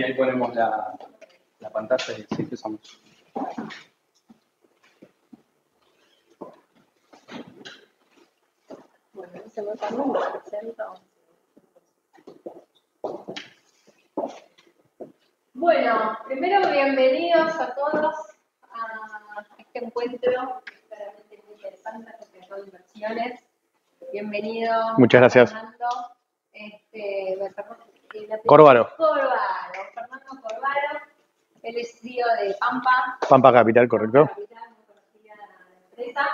Y ahí ponemos la pantalla y sí empezamos. Bueno, se me me presento. Bueno, primero bienvenidos a todos a este encuentro realmente muy interesante acerca de inversiones. Bienvenido. Muchas gracias. Fernando. Corvaro. Fernando Corvaro. Él es CEO de Pampa. Pampa Capital, correcto. Pampa Capital, muy conocida empresa.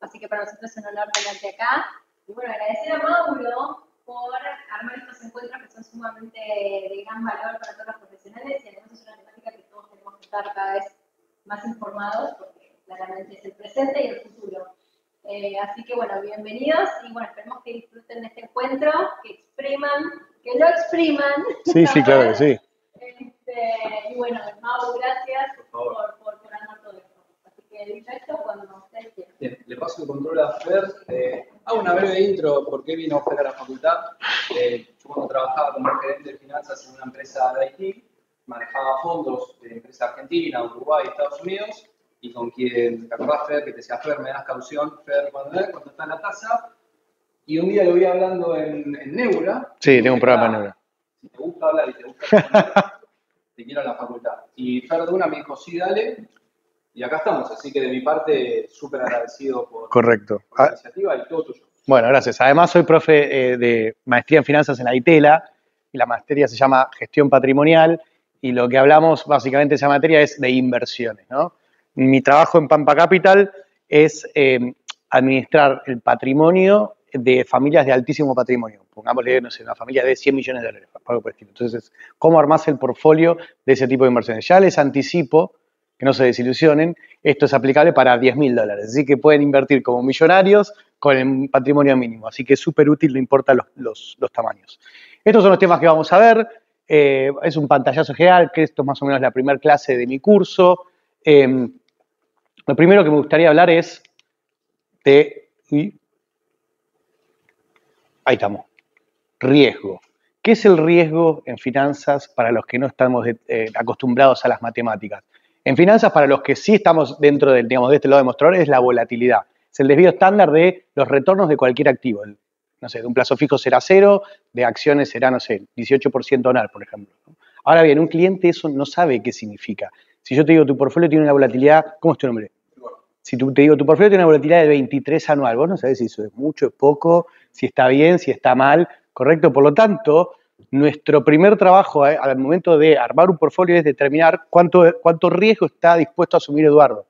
Así que para nosotros es un honor tenerte acá. Y bueno, agradecer a Mauro por armar estos encuentros que son sumamente de gran valor para todos los profesionales y además es una temática que todos tenemos que estar cada vez más informados porque claramente es el presente y el futuro. Así que bueno, bienvenidos y bueno, esperemos que disfruten de este encuentro, que lo expriman. Sí, claro que sí. Y bueno, Mauro, gracias por armar todo esto. Así que dicho esto, cuando ustedes quieran. Bien, le paso el control a Fer. Hago una breve intro por qué vino Fer a la facultad. Yo cuando trabajaba como gerente de finanzas en una empresa de IT, manejaba fondos de empresa argentina, Uruguay, Estados Unidos, y con quien, ¿te acordás, Fer, que te decía, Fer, me das caución, Fer, cuando está en la tasa? Y un día lo vi hablando en Neura. Sí, tengo un programa en Neura. Si te gusta hablar y te gusta responder, te quiero en la facultad. Y Fer de una me dijo, sí, dale. Y acá estamos, así que de mi parte, súper agradecido por la iniciativa y todo tuyo. Bueno, gracias. Además, soy profe de maestría en finanzas en la ITELA, y la materia se llama Gestión Patrimonial, y lo que hablamos básicamente esa materia es de inversiones, ¿no? Mi trabajo en Pampa Capital es administrar el patrimonio de familias de altísimo patrimonio. Pongámosle, no sé, una familia de 100 millones de dólares, algo por el estilo. Entonces, ¿cómo armás el portfolio de ese tipo de inversiones? Ya les anticipo, que no se desilusionen, esto es aplicable para $10.000. Así que pueden invertir como millonarios con el patrimonio mínimo. Así que es súper útil, no importa los tamaños. Estos son los temas que vamos a ver. Es un pantallazo general, que esto es más o menos la primera clase de mi curso. Lo primero que me gustaría hablar es de... Ahí estamos. Riesgo. ¿Qué es el riesgo en finanzas para los que no estamos acostumbrados a las matemáticas? En finanzas, para los que sí estamos dentro del, digamos, de este lado de mostrador, es la volatilidad. Es el desvío estándar de los retornos de cualquier activo. No sé, de un plazo fijo será 0, de acciones será, no sé, 18% anual, por ejemplo. Ahora bien, un cliente eso no sabe qué significa. Si yo te digo tu portfolio tiene una volatilidad, ¿cómo es tu nombre? Si te digo tu portfolio tiene una volatilidad de 23 anual, vos no sabés si eso es mucho, es poco, si está bien, si está mal, ¿correcto? Por lo tanto, nuestro primer trabajo al momento de armar un portfolio es determinar cuánto riesgo está dispuesto a asumir Eduardo.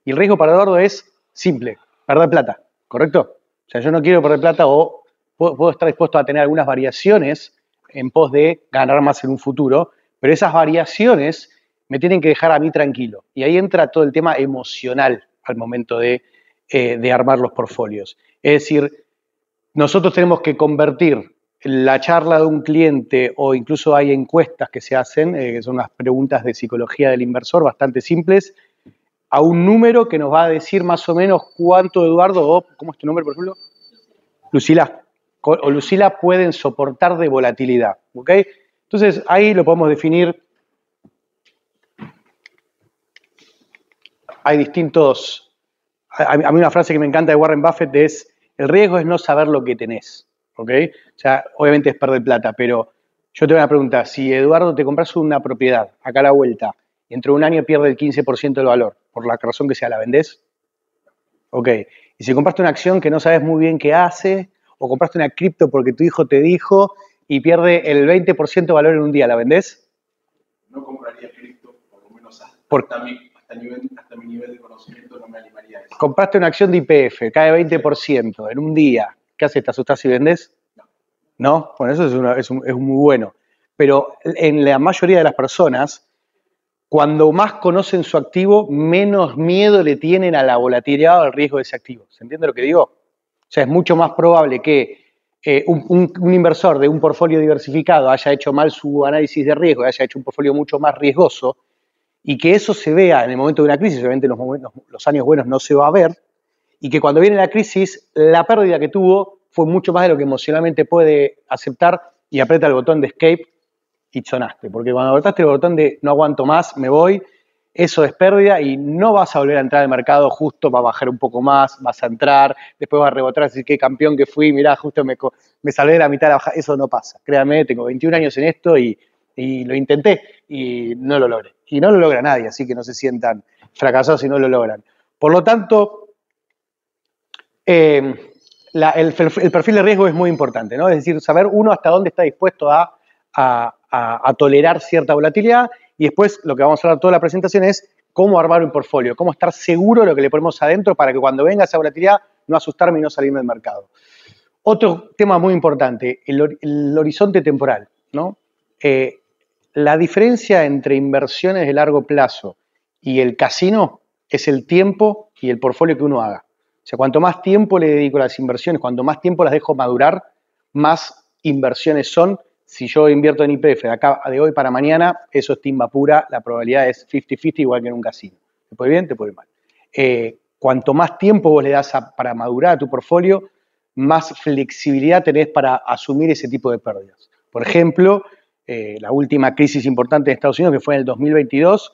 Y el riesgo para Eduardo es simple, perder plata, ¿correcto? O sea, yo no quiero perder plata o puedo estar dispuesto a tener algunas variaciones en pos de ganar más en un futuro, pero esas variaciones me tienen que dejar a mí tranquilo. Y ahí entra todo el tema emocional al momento de armar los portfolios. Es decir, nosotros tenemos que convertir la charla de un cliente, o incluso hay encuestas que se hacen, que son unas preguntas de psicología del inversor bastante simples, a un número que nos va a decir más o menos cuánto Eduardo, o ¿cómo es tu nombre, por ejemplo? Lucila, o Lucila pueden soportar de volatilidad, ¿ok? Entonces, ahí lo podemos definir. Hay distintos... A mí una frase que me encanta de Warren Buffett es, el riesgo es no saber lo que tenés, ¿ok? O sea, obviamente es perder plata, pero yo te voy a preguntar, si Eduardo te compras una propiedad, acá a la vuelta, y dentro de un año pierde el 15% del valor, por la razón que sea, ¿la vendés? Ok. Y si compraste una acción que no sabes muy bien qué hace, o compraste una cripto porque tu hijo te dijo y pierde el 20% de valor en un día, ¿la vendés? No compraría cripto, por lo menos hasta mi nivel de conocimiento no me animaría a eso. Compraste una acción de YPF, cae 20% en un día, ¿qué haces? ¿Te asustás y vendés? No. ¿No? Bueno, eso es muy bueno. Pero en la mayoría de las personas, cuando más conocen su activo, menos miedo le tienen a la volatilidad o al riesgo de ese activo. ¿Se entiende lo que digo? O sea, es mucho más probable que un inversor de un portfolio diversificado haya hecho mal su análisis de riesgo, haya hecho un portfolio mucho más riesgoso, y que eso se vea en el momento de una crisis, obviamente en los años buenos no se va a ver, y que cuando viene la crisis, la pérdida que tuvo fue mucho más de lo que emocionalmente puede aceptar y aprieta el botón de escape y sonaste. Porque cuando apretaste el botón de no aguanto más, me voy, eso es pérdida y no vas a volver a entrar al mercado, justo va a bajar un poco más, vas a entrar, después vas a rebotar, decir qué campeón que fui, mirá, justo me salvé de la mitad de la bajada. Eso no pasa. Créanme, tengo 21 años en esto y lo intenté y no lo logré. Y no lo logra nadie, así que no se sientan fracasados si no lo logran. Por lo tanto, el perfil de riesgo es muy importante, ¿no? Es decir, saber uno hasta dónde está dispuesto a tolerar cierta volatilidad y después lo que vamos a hablar toda la presentación es cómo armar un portfolio, cómo estar seguro de lo que le ponemos adentro para que cuando venga esa volatilidad no asustarme y no salirme del mercado. Otro tema muy importante, el horizonte temporal, ¿no? La diferencia entre inversiones de largo plazo y el casino es el tiempo y el portfolio que uno haga. O sea, cuanto más tiempo le dedico a las inversiones, cuanto más tiempo las dejo madurar, más inversiones son. Si yo invierto en YPF de hoy para mañana, eso es timba pura, la probabilidad es 50-50 igual que en un casino. ¿Te puede ir bien? Te puede ir mal. Cuanto más tiempo vos le das para madurar a tu portfolio, más flexibilidad tenés para asumir ese tipo de pérdidas. Por ejemplo, la última crisis importante en Estados Unidos, que fue en el 2022,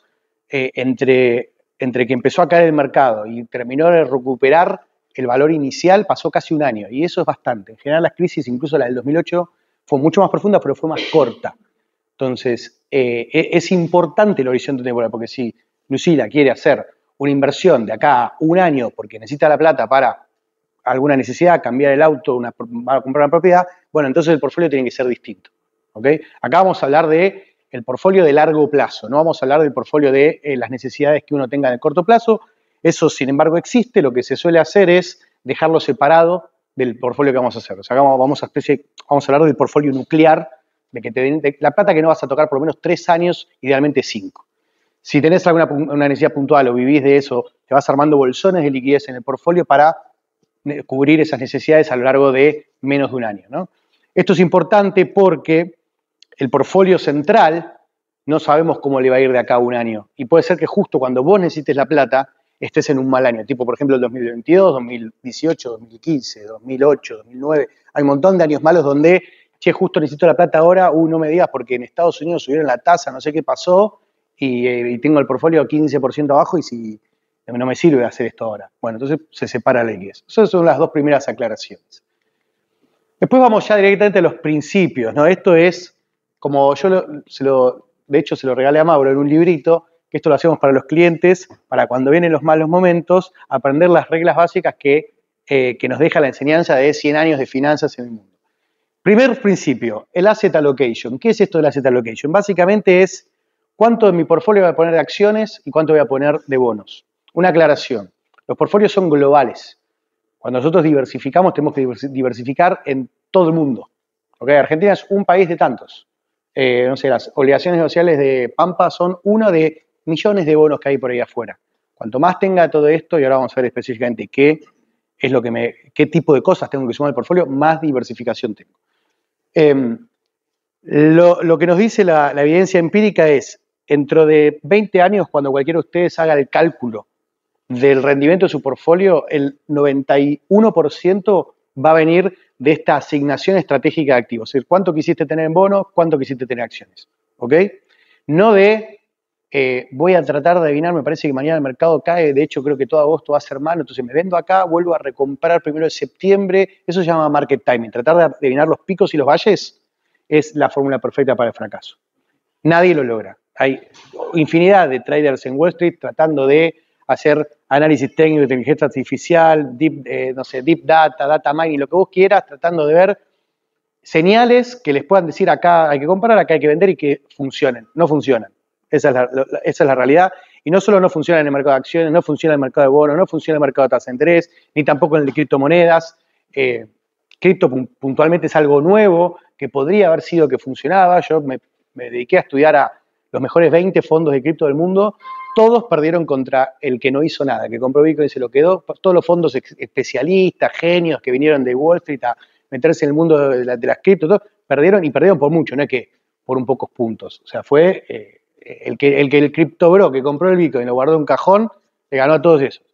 entre que empezó a caer el mercado y terminó de recuperar el valor inicial, pasó casi un año, y eso es bastante. En general, las crisis, incluso la del 2008, fue mucho más profunda, pero fue más corta. Entonces, es importante el horizonte temporal, porque si Lucila quiere hacer una inversión de acá a un año porque necesita la plata para alguna necesidad, cambiar el auto, va a comprar una propiedad, bueno, entonces el portfolio tiene que ser distinto. ¿Okay? Acá vamos a hablar del portfolio de largo plazo, no vamos a hablar del portfolio de las necesidades que uno tenga en el corto plazo. Eso, sin embargo, existe. Lo que se suele hacer es dejarlo separado del portfolio que vamos a hacer. O sea, vamos a hablar del portfolio nuclear, de la plata que no vas a tocar por lo menos 3 años, idealmente 5. Si tenés una necesidad puntual o vivís de eso, te vas armando bolsones de liquidez en el portfolio para cubrir esas necesidades a lo largo de menos de un año, ¿no? Esto es importante porque el portfolio central no sabemos cómo le va a ir de acá a un año. Y puede ser que justo cuando vos necesites la plata, estés en un mal año. Tipo, por ejemplo, el 2022, 2018, 2015, 2008, 2009. Hay un montón de años malos donde, che, justo necesito la plata ahora, no me digas porque en Estados Unidos subieron la tasa, no sé qué pasó, y tengo el portfolio 15% abajo y si no me sirve hacer esto ahora. Bueno, entonces se separa la liquidez. Esas son las 2 primeras aclaraciones. Después vamos ya directamente a los principios, ¿no? Esto es, como yo de hecho se lo regalé a Mauro en un librito, que esto lo hacemos para los clientes, para cuando vienen los malos momentos, aprender las reglas básicas que nos deja la enseñanza de 100 años de finanzas en el mundo. Primer principio, el asset allocation. ¿Qué es esto del asset allocation? Básicamente es cuánto de mi portfolio voy a poner de acciones y cuánto voy a poner de bonos. Una aclaración, los portfolios son globales. Cuando nosotros diversificamos, tenemos que diversificar en todo el mundo. ¿Okay? Argentina es un país de tantos. No sé, las obligaciones sociales de Pampa son uno de millones de bonos que hay por ahí afuera. Cuanto más tenga todo esto, y ahora vamos a ver específicamente qué tipo de cosas tengo que sumar al portfolio, más diversificación tengo. Lo que nos dice la evidencia empírica es, dentro de 20 años, cuando cualquiera de ustedes haga el cálculo del rendimiento de su portfolio, el 91% va a venir de esta asignación estratégica de activos. Es decir, cuánto quisiste tener en bonos, cuánto quisiste tener acciones. ¿Ok? No de, voy a tratar de adivinar, me parece que mañana el mercado cae, de hecho creo que todo agosto va a ser malo, entonces me vendo acá, vuelvo a recomprar 1 de septiembre. Eso se llama market timing. Tratar de adivinar los picos y los valles es la fórmula perfecta para el fracaso. Nadie lo logra. Hay infinidad de traders en Wall Street tratando de hacer análisis técnico de inteligencia artificial, deep data, data mining, lo que vos quieras, tratando de ver señales que les puedan decir acá hay que comprar, acá hay que vender y que funcionen. No funcionan. Esa es la realidad. Y no solo no funciona en el mercado de acciones, no funciona en el mercado de bonos, no funciona en el mercado de tasa de interés, ni tampoco en el de criptomonedas. Cripto puntualmente es algo nuevo que podría haber sido que funcionaba. Yo me dediqué a estudiar a los mejores 20 fondos de cripto del mundo. Todos perdieron contra el que no hizo nada, que compró Bitcoin y se lo quedó. Todos los fondos especialistas, genios que vinieron de Wall Street a meterse en el mundo de las cripto, todos perdieron y perdieron por mucho, no es que por un pocos puntos. O sea, fue el cripto bro que compró el Bitcoin y lo guardó en un cajón, le ganó a todos esos.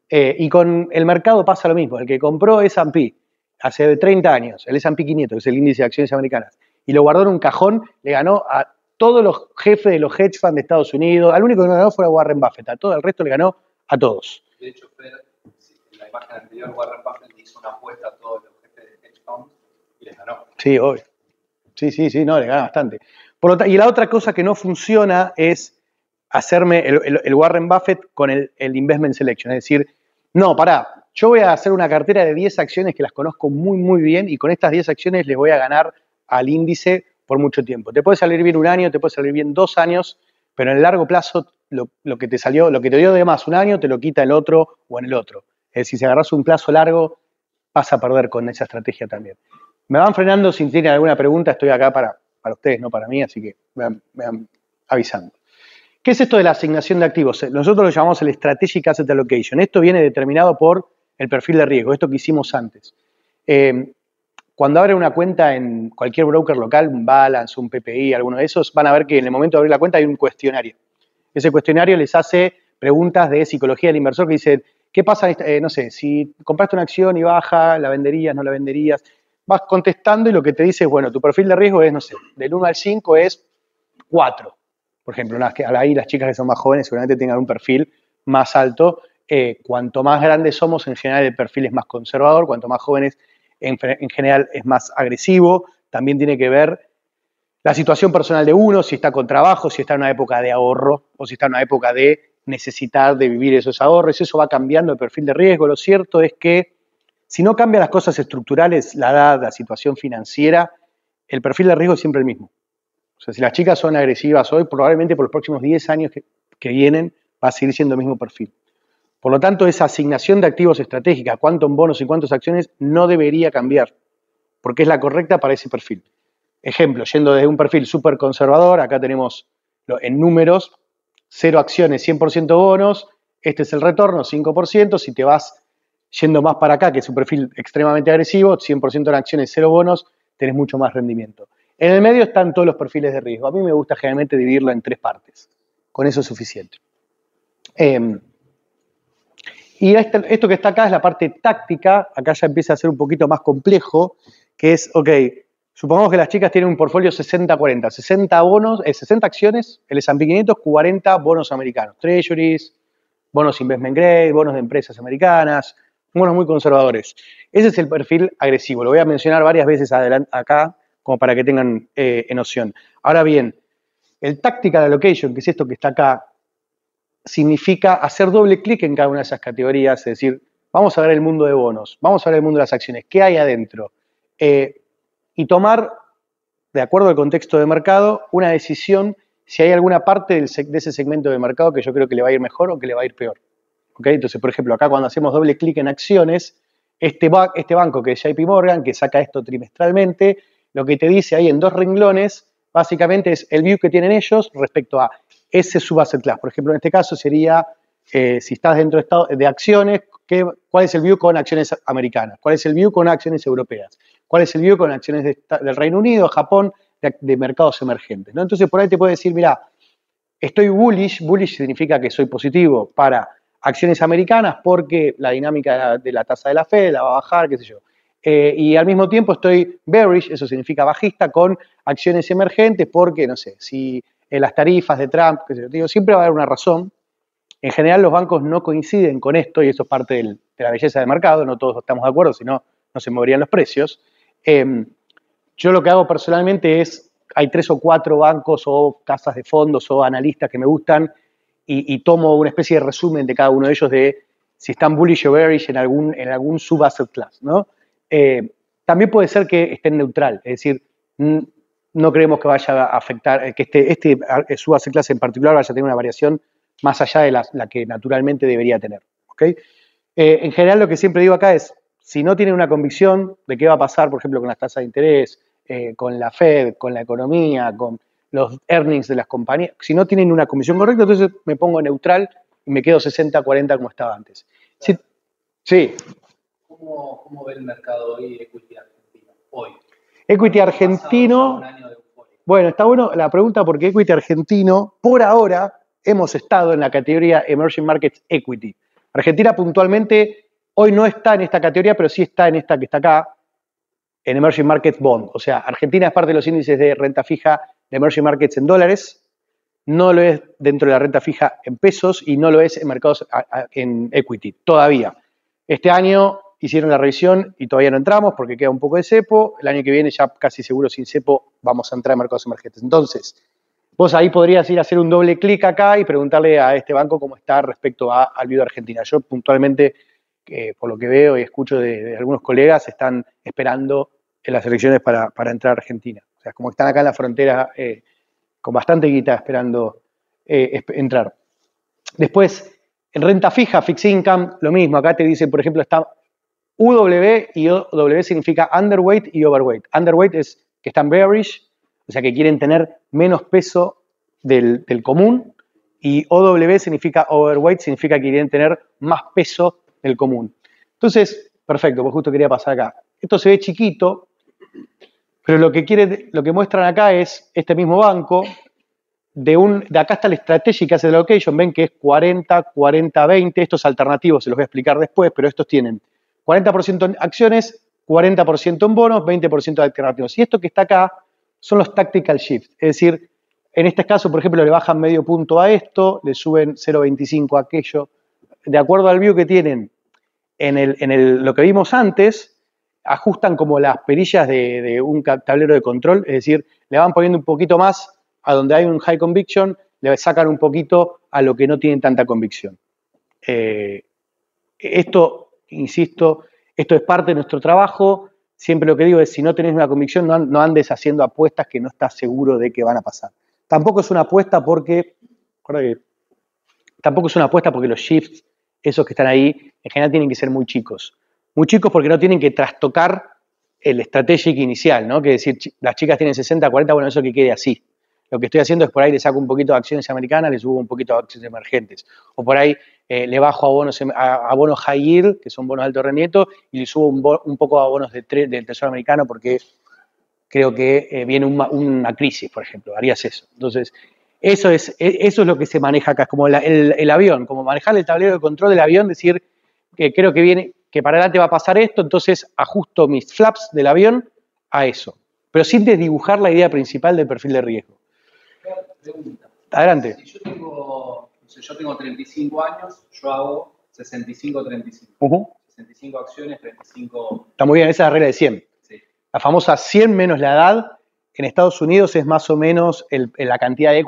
Y con el mercado pasa lo mismo. El que compró S&P hace 30 años, el S&P 500, que es el índice de acciones americanas, y lo guardó en un cajón, le ganó a todos los jefes de los hedge funds de Estados Unidos. Al único que no ganó fue a Warren Buffett. A todo el resto le ganó a todos. De hecho, Fer, en la imagen anterior, Warren Buffett hizo una apuesta a todos los jefes de hedge funds y les ganó. Sí, obvio. Sí, no, le gana bastante. Y la otra cosa que no funciona es hacerme el Warren Buffett con el investment selection. Es decir, no, pará, yo voy a hacer una cartera de 10 acciones que las conozco muy, muy bien y con estas 10 acciones les voy a ganar al índice por mucho tiempo. Te puede salir bien un año, te puede salir bien 2 años, pero en el largo plazo lo que te dio de más un año te lo quita el otro o en el otro. Es decir, si agarras un plazo largo, vas a perder con esa estrategia también. Me van frenando si tienen alguna pregunta, estoy acá para ustedes, no para mí, así que me van avisando. ¿Qué es esto de la asignación de activos? Nosotros lo llamamos el Strategic Asset Allocation. Esto viene determinado por el perfil de riesgo, esto que hicimos antes. Cuando abren una cuenta en cualquier broker local, un Balance, un PPI, alguno de esos, van a ver que en el momento de abrir la cuenta hay un cuestionario. Ese cuestionario les hace preguntas de psicología del inversor que dicen, ¿qué pasa, no sé, si compraste una acción y baja, la venderías, no la venderías? Vas contestando y lo que te dice es, bueno, tu perfil de riesgo es, no sé, del 1 al 5 es 4. Por ejemplo, ahí las chicas que son más jóvenes seguramente tengan un perfil más alto. Cuanto más grandes somos, en general el perfil es más conservador. Cuanto más jóvenes, en general es más agresivo. También tiene que ver la situación personal de uno, si está con trabajo, si está en una época de ahorro o si está en una época de necesitar de vivir esos ahorros. Eso va cambiando el perfil de riesgo. Lo cierto es que si no cambian las cosas estructurales, la edad, la situación financiera, el perfil de riesgo es siempre el mismo. O sea, si las chicas son agresivas hoy, probablemente por los próximos 10 años que vienen va a seguir siendo el mismo perfil. Por lo tanto, esa asignación de activos estratégica, cuánto en bonos y cuántas acciones, no debería cambiar, porque es la correcta para ese perfil. Ejemplo, yendo desde un perfil súper conservador, acá tenemos en números, 0 acciones, 100% bonos, este es el retorno, 5%, si te vas yendo más para acá, que es un perfil extremadamente agresivo, 100% en acciones, 0 bonos, tenés mucho más rendimiento. En el medio están todos los perfiles de riesgo. A mí me gusta generalmente dividirlo en 3 partes. Con eso es suficiente. Y esto que está acá es la parte táctica. Acá ya empieza a ser un poquito más complejo, que es, ok, supongamos que las chicas tienen un portfolio 60-40, 60 bonos, 60 acciones, el S&P 500, 40 bonos americanos, treasuries, bonos investment grade, bonos de empresas americanas, bonos muy conservadores. Ese es el perfil agresivo. Lo voy a mencionar varias veces acá, como para que tengan noción. Ahora bien, el Tactical Allocation, que es esto que está acá, significa hacer doble clic en cada una de esas categorías, es decir, vamos a ver el mundo de bonos, vamos a ver el mundo de las acciones, ¿qué hay adentro? Y tomar, de acuerdo al contexto de mercado, una decisión si hay alguna parte de ese segmento de mercado que yo creo que le va a ir mejor o que le va a ir peor. ¿Okay? Entonces, por ejemplo, acá cuando hacemos doble clic en acciones, este banco que es JP Morgan, que saca esto trimestralmente, lo que te dice ahí en 2 renglones, básicamente es el view que tienen ellos respecto a ese subasset class. Por ejemplo, en este caso sería, si estás dentro de acciones, ¿cuál es el view con acciones americanas? ¿Cuál es el view con acciones europeas? ¿Cuál es el view con acciones del Reino Unido, Japón, de mercados emergentes? ¿No? Entonces, por ahí te puede decir, mira, estoy bullish significa que soy positivo para acciones americanas porque la dinámica de la tasa de la Fed la va a bajar, qué sé yo. Y al mismo tiempo estoy bearish, eso significa bajista, con acciones emergentes porque, no sé, si las tarifas de Trump, qué sé yo, digo, siempre va a haber una razón. En general los bancos no coinciden con esto y eso es parte de la belleza del mercado, no todos estamos de acuerdo, si no, no se moverían los precios. Yo lo que hago personalmente es, hay 3 o 4 bancos o casas de fondos o analistas que me gustan y tomo una especie de resumen de cada uno de ellos de si están bullish o bearish en algún sub-asset class, ¿no? También puede ser que estén neutral, es decir, no creemos que vaya a afectar, que este sub-asset class en particular vaya a tener una variación más allá de la que naturalmente debería tener, ¿ok? En general lo que siempre digo acá es, si no tienen una convicción de qué va a pasar, por ejemplo, con las tasas de interés, con la Fed, con la economía, con los earnings de las compañías, si no tienen una convicción correcta, entonces me pongo neutral y me quedo 60-40 como estaba antes. Sí. ¿Cómo ve el mercado hoy equity argentino? Hoy. Equity argentino, bueno, está bueno la pregunta porque equity argentino, por ahora, hemos estado en la categoría Emerging Markets Equity. Argentina puntualmente hoy no está en esta categoría, pero sí está en esta que está acá. en Emerging Markets Bond. O sea, Argentina es parte de los índices de renta fija de Emerging Markets en dólares, no lo es dentro de la renta fija en pesos y no lo es en mercados en equity, todavía. Este año hicieron la revisión y todavía no entramos porque queda un poco de cepo. El año que viene ya casi seguro sin cepo vamos a entrar en mercados emergentes. Entonces, vos ahí podrías ir a hacer un doble clic acá y preguntarle a este banco cómo está respecto al BID de Argentina. Yo puntualmente, por lo que veo y escucho de algunos colegas, están esperando en las elecciones para entrar a Argentina. O sea, como están acá en la frontera con bastante guita esperando entrar. Después, en renta fija, fixed income, lo mismo. Acá te dicen, por ejemplo, está UW y OW significa underweight y overweight. Underweight es que están bearish, o sea que quieren tener menos peso del común, y OW significa overweight, significa que quieren tener más peso del común. Entonces, perfecto, pues justo quería pasar acá. Esto se ve chiquito, pero lo que muestran acá es este mismo banco, de acá está el Strategic Asset Allocation, ven que es 40, 40, 20, estos alternativos se los voy a explicar después, pero estos tienen 40% en acciones, 40% en bonos, 20% de alternativos. Y esto que está acá son los tactical shifts, es decir, en este caso, por ejemplo, le bajan medio punto a esto, le suben 0,25 a aquello, de acuerdo al view que tienen lo que vimos antes, ajustan como las perillas de un tablero de control, es decir, le van poniendo un poquito más a donde hay un high conviction, le sacan un poquito a lo que no tienen tanta convicción. Esto, insisto, esto es parte de nuestro trabajo. Siempre lo que digo es, si no tenés una convicción, no andes haciendo apuestas que no estás seguro de que van a pasar. Tampoco es una apuesta porque los shifts, esos que están ahí, en general tienen que ser muy chicos. Muy chicos porque no tienen que trastocar el strategic inicial, ¿no? Que es decir, las chicas tienen 60, 40, bueno, eso que quede así. Lo que estoy haciendo es por ahí le saco un poquito de acciones americanas, le subo un poquito de acciones emergentes. O por ahí le bajo a bonos high yield, que son bonos de alto rendimiento, y le subo un poco a bonos del Tesoro americano porque creo que viene una crisis, por ejemplo. Harías eso. Entonces, eso es lo que se maneja acá, es como el avión, como manejar el tablero de control del avión, decir que creo que para adelante va a pasar esto, entonces ajusto mis flaps del avión a eso. Pero sin desdibujar la idea principal del perfil de riesgo. Pregunta. Adelante. Si yo tengo 35 años, yo hago 65-35. 65 acciones, 35... Está muy bien, esa es la regla de 100. Sí. La famosa 100 menos la edad, en Estados Unidos es más o menos la cantidad de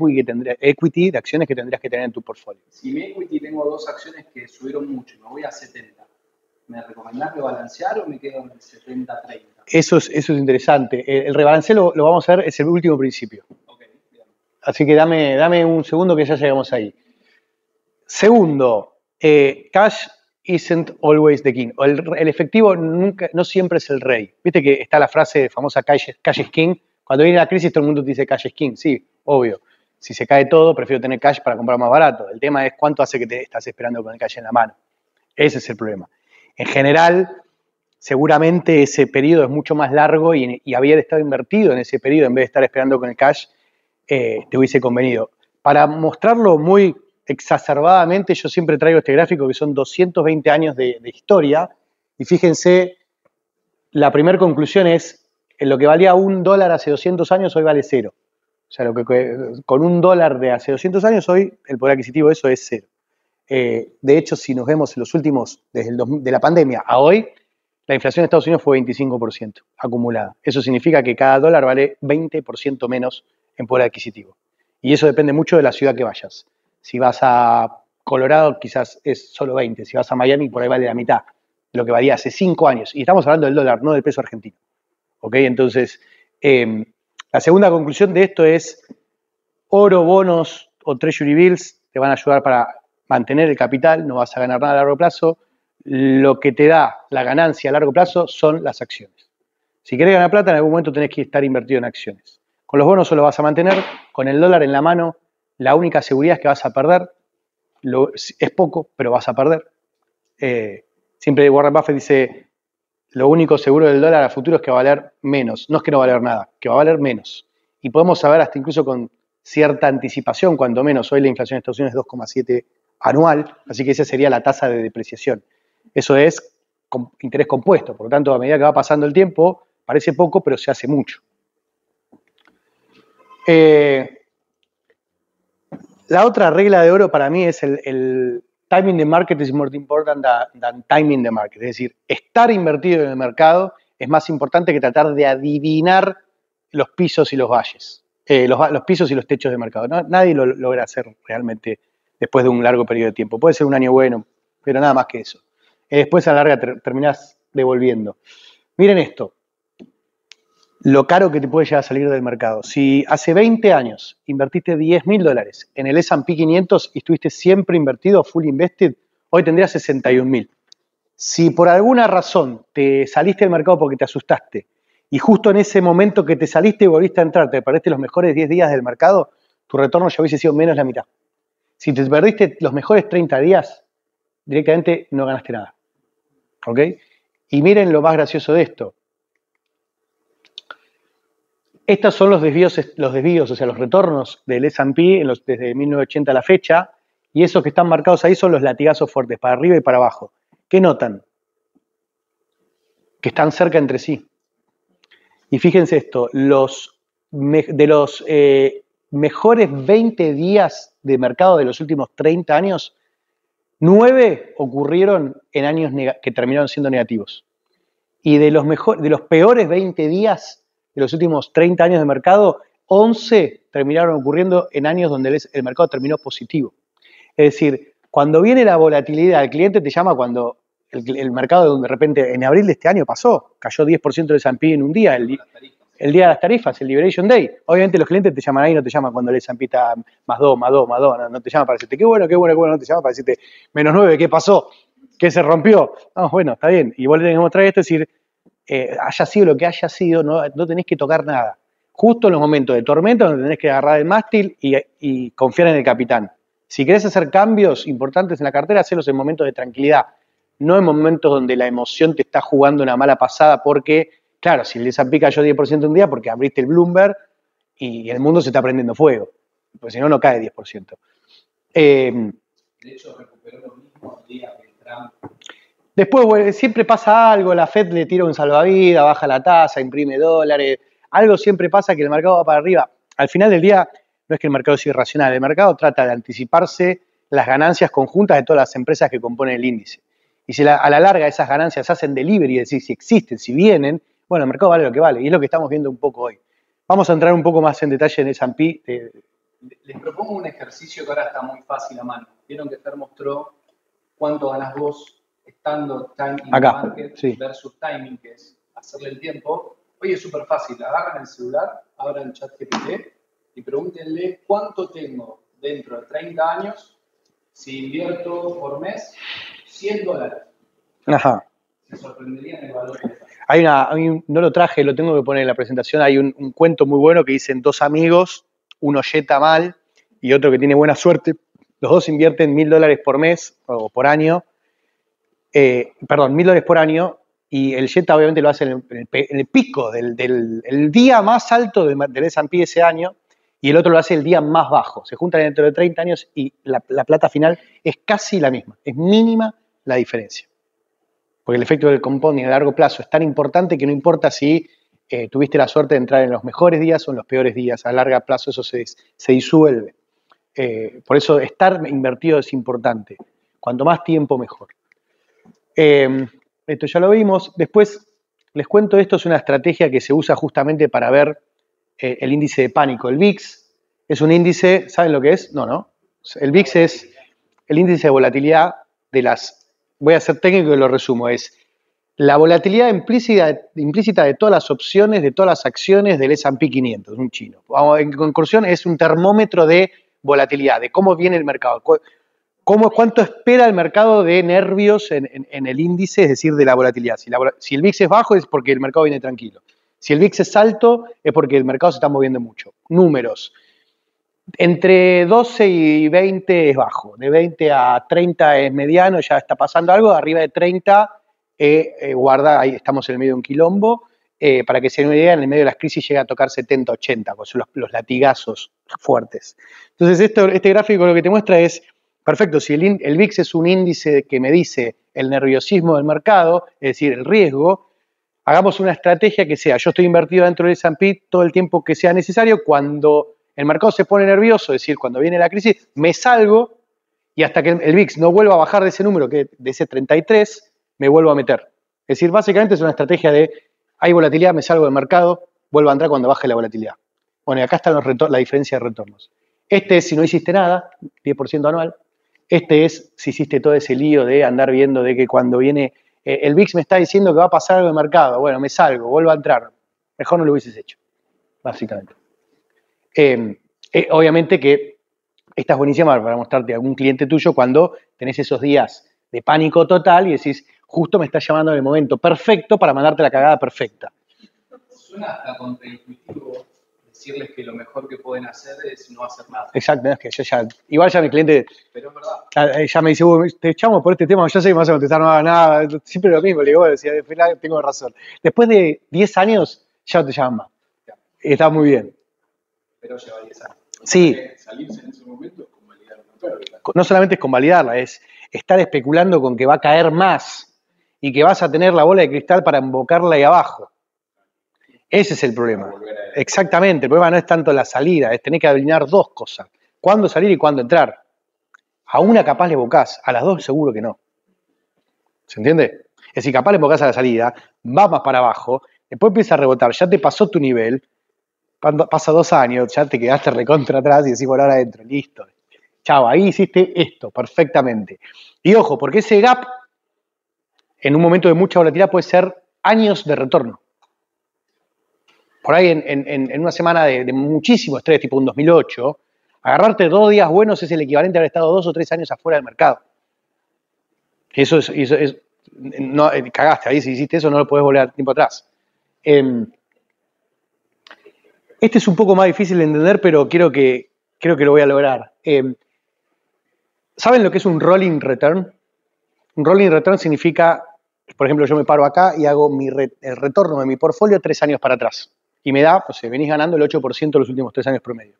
equity de acciones que tendrías que tener en tu portfolio. Si mi equity tengo 2 acciones que subieron mucho y me voy a 70, ¿me recomendás rebalancear o me quedo en el 70-30? Eso es interesante. El rebalanceo lo vamos a ver, es el último principio. Okay, bien. Así que dame un segundo que ya llegamos ahí. Segundo, cash isn't always the king. El efectivo no siempre es el rey. Viste que está la frase famosa cash is king. Cuando viene la crisis todo el mundo te dice cash is king. Sí, obvio. Si se cae todo, prefiero tener cash para comprar más barato. El tema es cuánto hace que te estás esperando con el cash en la mano. Ese es el problema. En general, seguramente ese periodo es mucho más largo y haber estado invertido en ese periodo en vez de estar esperando con el cash, te hubiese convenido. Para mostrarlo muy exacerbadamente, yo siempre traigo este gráfico que son 220 años de historia, y fíjense, la primera conclusión es, en lo que valía $1 hace 200 años, hoy vale 0. O sea, con $1 de hace 200 años, hoy el poder adquisitivo de eso es 0. De hecho, si nos vemos en los últimos, de la pandemia a hoy, la inflación en Estados Unidos fue 25% acumulada. Eso significa que cada dólar vale 20% menos en poder adquisitivo. Y eso depende mucho de la ciudad que vayas. Si vas a Colorado, quizás es solo 20. Si vas a Miami, por ahí vale la mitad de lo que valía hace 5 años. Y estamos hablando del dólar, no del peso argentino. ¿Ok? Entonces, la segunda conclusión de esto es oro, bonos o treasury bills te van a ayudar para mantener el capital, no vas a ganar nada a largo plazo. Lo que te da la ganancia a largo plazo son las acciones. Si querés ganar plata, en algún momento tenés que estar invertido en acciones. Con los bonos solo vas a mantener, con el dólar en la mano, la única seguridad es que vas a perder. Es poco, pero vas a perder. Siempre Warren Buffett dice, lo único seguro del dólar a futuro es que va a valer menos. No es que no va a valer nada, que va a valer menos. Y podemos saber hasta incluso con cierta anticipación, cuando menos. Hoy la inflación en Estados Unidos es 2,7 anual, así que esa sería la tasa de depreciación. Eso es interés compuesto, por lo tanto, a medida que va pasando el tiempo, Parece poco, pero se hace mucho. La otra regla de oro para mí es el timing the market is more important than timing the market. Es decir, estar invertido en el mercado es más importante que tratar de adivinar los pisos y los valles, los pisos y los techos de mercado. Nadie lo logra hacer realmente después de un largo periodo de tiempo. Puede ser un año bueno, pero nada más que eso. Después a la larga terminás devolviendo. Miren esto, lo caro que te puede llegar a salir del mercado. Si hace 20 años invertiste $10.000 en el S&P 500 y estuviste siempre invertido, full invested, hoy tendrías 61.000. Si por alguna razón te saliste del mercado porque te asustaste y justo en ese momento que te saliste y volviste a entrar, te perdiste los mejores 10 días del mercado, tu retorno ya hubiese sido menos la mitad. Si te perdiste los mejores 30 días, directamente no ganaste nada. ¿Ok? Y miren lo más gracioso de esto. Estos son los desvíos, o sea, los retornos del S&P desde 1980 a la fecha, y esos que están marcados ahí son los latigazos fuertes, para arriba y para abajo. ¿Qué notan? Que están cerca entre sí. Y fíjense esto, de los mejores 20 días de mercado de los últimos 30 años, 9 ocurrieron en años que terminaron siendo negativos. Y de los peores 20 días de los últimos 30 años de mercado, 11 terminaron ocurriendo en años donde el mercado terminó positivo. Es decir, cuando viene la volatilidad, el cliente te llama cuando el mercado de repente en abril de este año pasó, cayó 10% del S&P en un día, el día de las tarifas, el Liberation Day. Obviamente los clientes te llaman ahí, no te llaman cuando el S&P está más 2, no te llaman para decirte qué bueno, no te llaman para decirte -9, ¿qué pasó? ¿Qué se rompió? No, bueno, está bien. Y vos le tenés que mostrar esto, es decir, haya sido lo que haya sido, no tenés que tocar nada. Justo en los momentos de tormenta donde tenés que agarrar el mástil y confiar en el capitán. Si querés hacer cambios importantes en la cartera, hacelos en momentos de tranquilidad, no en momentos donde la emoción te está jugando una mala pasada porque, claro, si el S&P cayó 10% un día porque abriste el Bloomberg y el mundo se está prendiendo fuego, porque si no, no cae 10%. De hecho, recuperó lo mismo el día que Trump... Después siempre pasa algo, la Fed le tira un salvavidas, baja la tasa, imprime dólares, algo siempre pasa que el mercado va para arriba. Al final del día no es que el mercado sea irracional, el mercado trata de anticiparse las ganancias conjuntas de todas las empresas que componen el índice. Y si a la larga esas ganancias hacen delivery, es decir, si existen, si vienen, bueno, el mercado vale lo que vale, y es lo que estamos viendo un poco hoy. Vamos a entrar un poco más en detalle en S&P. Les propongo un ejercicio que ahora está muy fácil a mano. Vieron que Fer mostró cuánto ganás vos estando time in market versus timing, que es hacerle el tiempo. Hoy es súper fácil, agarran el celular, abran el chat GPT y pregúntenle cuánto tengo dentro de 30 años si invierto por mes $100. Ajá. Se sorprenderían el valor que está. No lo traje, lo tengo que poner en la presentación, hay un cuento muy bueno que dicen dos amigos, uno yeta mal y otro que tiene buena suerte. Los dos invierten $1.000 por mes o por año. $1.000 por año, y el Jetta obviamente lo hace en el pico del día más alto del S&P ese año, y el otro lo hace el día más bajo. Se juntan dentro de 30 años y la plata final es casi la misma, es mínima la diferencia. Porque el efecto del compounding a largo plazo es tan importante que no importa si tuviste la suerte de entrar en los mejores días o en los peores días, a largo plazo eso se disuelve. Por eso estar invertido es importante. Cuanto más tiempo, mejor. Esto ya lo vimos. Después les cuento, esto es una estrategia que se usa justamente para ver el índice de pánico. El VIX es un índice, ¿saben lo que es? No. El VIX es el índice de volatilidad de voy a ser técnico y lo resumo, es la volatilidad implícita de todas las opciones, de todas las acciones del S&P 500, un chino. En conclusión, es un termómetro de volatilidad, de cómo viene el mercado. ¿Cuánto espera el mercado de nervios en el índice, es decir, de la volatilidad? Si el VIX es bajo es porque el mercado viene tranquilo. Si el VIX es alto es porque el mercado se está moviendo mucho. Números. Entre 12 y 20 es bajo. De 20 a 30 es mediano, ya está pasando algo. Arriba de 30, ahí estamos en el medio de un quilombo. Para que se den una idea, en el medio de las crisis llega a tocar 70, 80, con los latigazos fuertes. Entonces, este gráfico lo que te muestra es, perfecto, si el VIX es un índice que me dice el nerviosismo del mercado, es decir, el riesgo, hagamos una estrategia que sea, yo estoy invertido dentro del S&P todo el tiempo que sea necesario, cuando el mercado se pone nervioso, es decir, cuando viene la crisis, me salgo y hasta que el VIX no vuelva a bajar de ese número, de ese 33, me vuelvo a meter. Es decir, básicamente es una estrategia de, hay volatilidad, me salgo del mercado, vuelvo a entrar cuando baje la volatilidad. Bueno, y acá está la diferencia de retornos. Este es si no hiciste nada, 10% anual. Este es si hiciste todo ese lío de andar viendo de que cuando viene, el VIX me está diciendo que va a pasar algo de mercado, bueno, me salgo, vuelvo a entrar. Mejor no lo hubieses hecho, básicamente. Obviamente que esta es buenísima para mostrarte a algún cliente tuyo cuando tenés esos días de pánico total y decís, justo me está llamando en el momento perfecto para mandarte la cagada perfecta. Suena hasta contraintuitivo decirles que lo mejor que pueden hacer es no hacer nada. Exacto, es que yo ya, igual ya mi cliente Pero es verdad. ya me dice, te echamos por este tema, yo sé que me vas a contestar, no haga nada, siempre lo mismo, le digo, bueno, si al final tengo razón. Después de 10 años ya no te llaman más. Está muy bien. Pero lleva 10 años. Sí. Salirse en ese momento es convalidar una pérdida. No solamente es convalidarla, es estar especulando con que va a caer más y que vas a tener la bola de cristal para embocarla ahí abajo. Ese es el problema. Exactamente, el problema no es tanto la salida, es tener que adivinar dos cosas. Cuándo salir y cuándo entrar. A una capaz le evocás, a las dos seguro que no. ¿Se entiende? Es decir, capaz le evocás a la salida, va más para abajo, después empieza a rebotar, ya te pasó tu nivel, pasa 2 años, ya te quedaste recontra atrás y decís, bueno, ahora adentro, listo. Chao, ahí hiciste esto perfectamente. Y ojo, porque ese gap, en un momento de mucha volatilidad, puede ser años de retorno. Por ahí en una semana de muchísimo estrés, tipo un 2008, agarrarte 2 días buenos es el equivalente a haber estado 2 o 3 años afuera del mercado. Eso es no, cagaste, ahí si hiciste eso no lo podés volver tiempo atrás. Este es un poco más difícil de entender, pero creo que lo voy a lograr. ¿Saben lo que es un rolling return? Un rolling return significa, por ejemplo, yo me paro acá y hago el retorno de mi portfolio 3 años para atrás. Y me da, pues venís ganando el 8% los últimos 3 años promedio.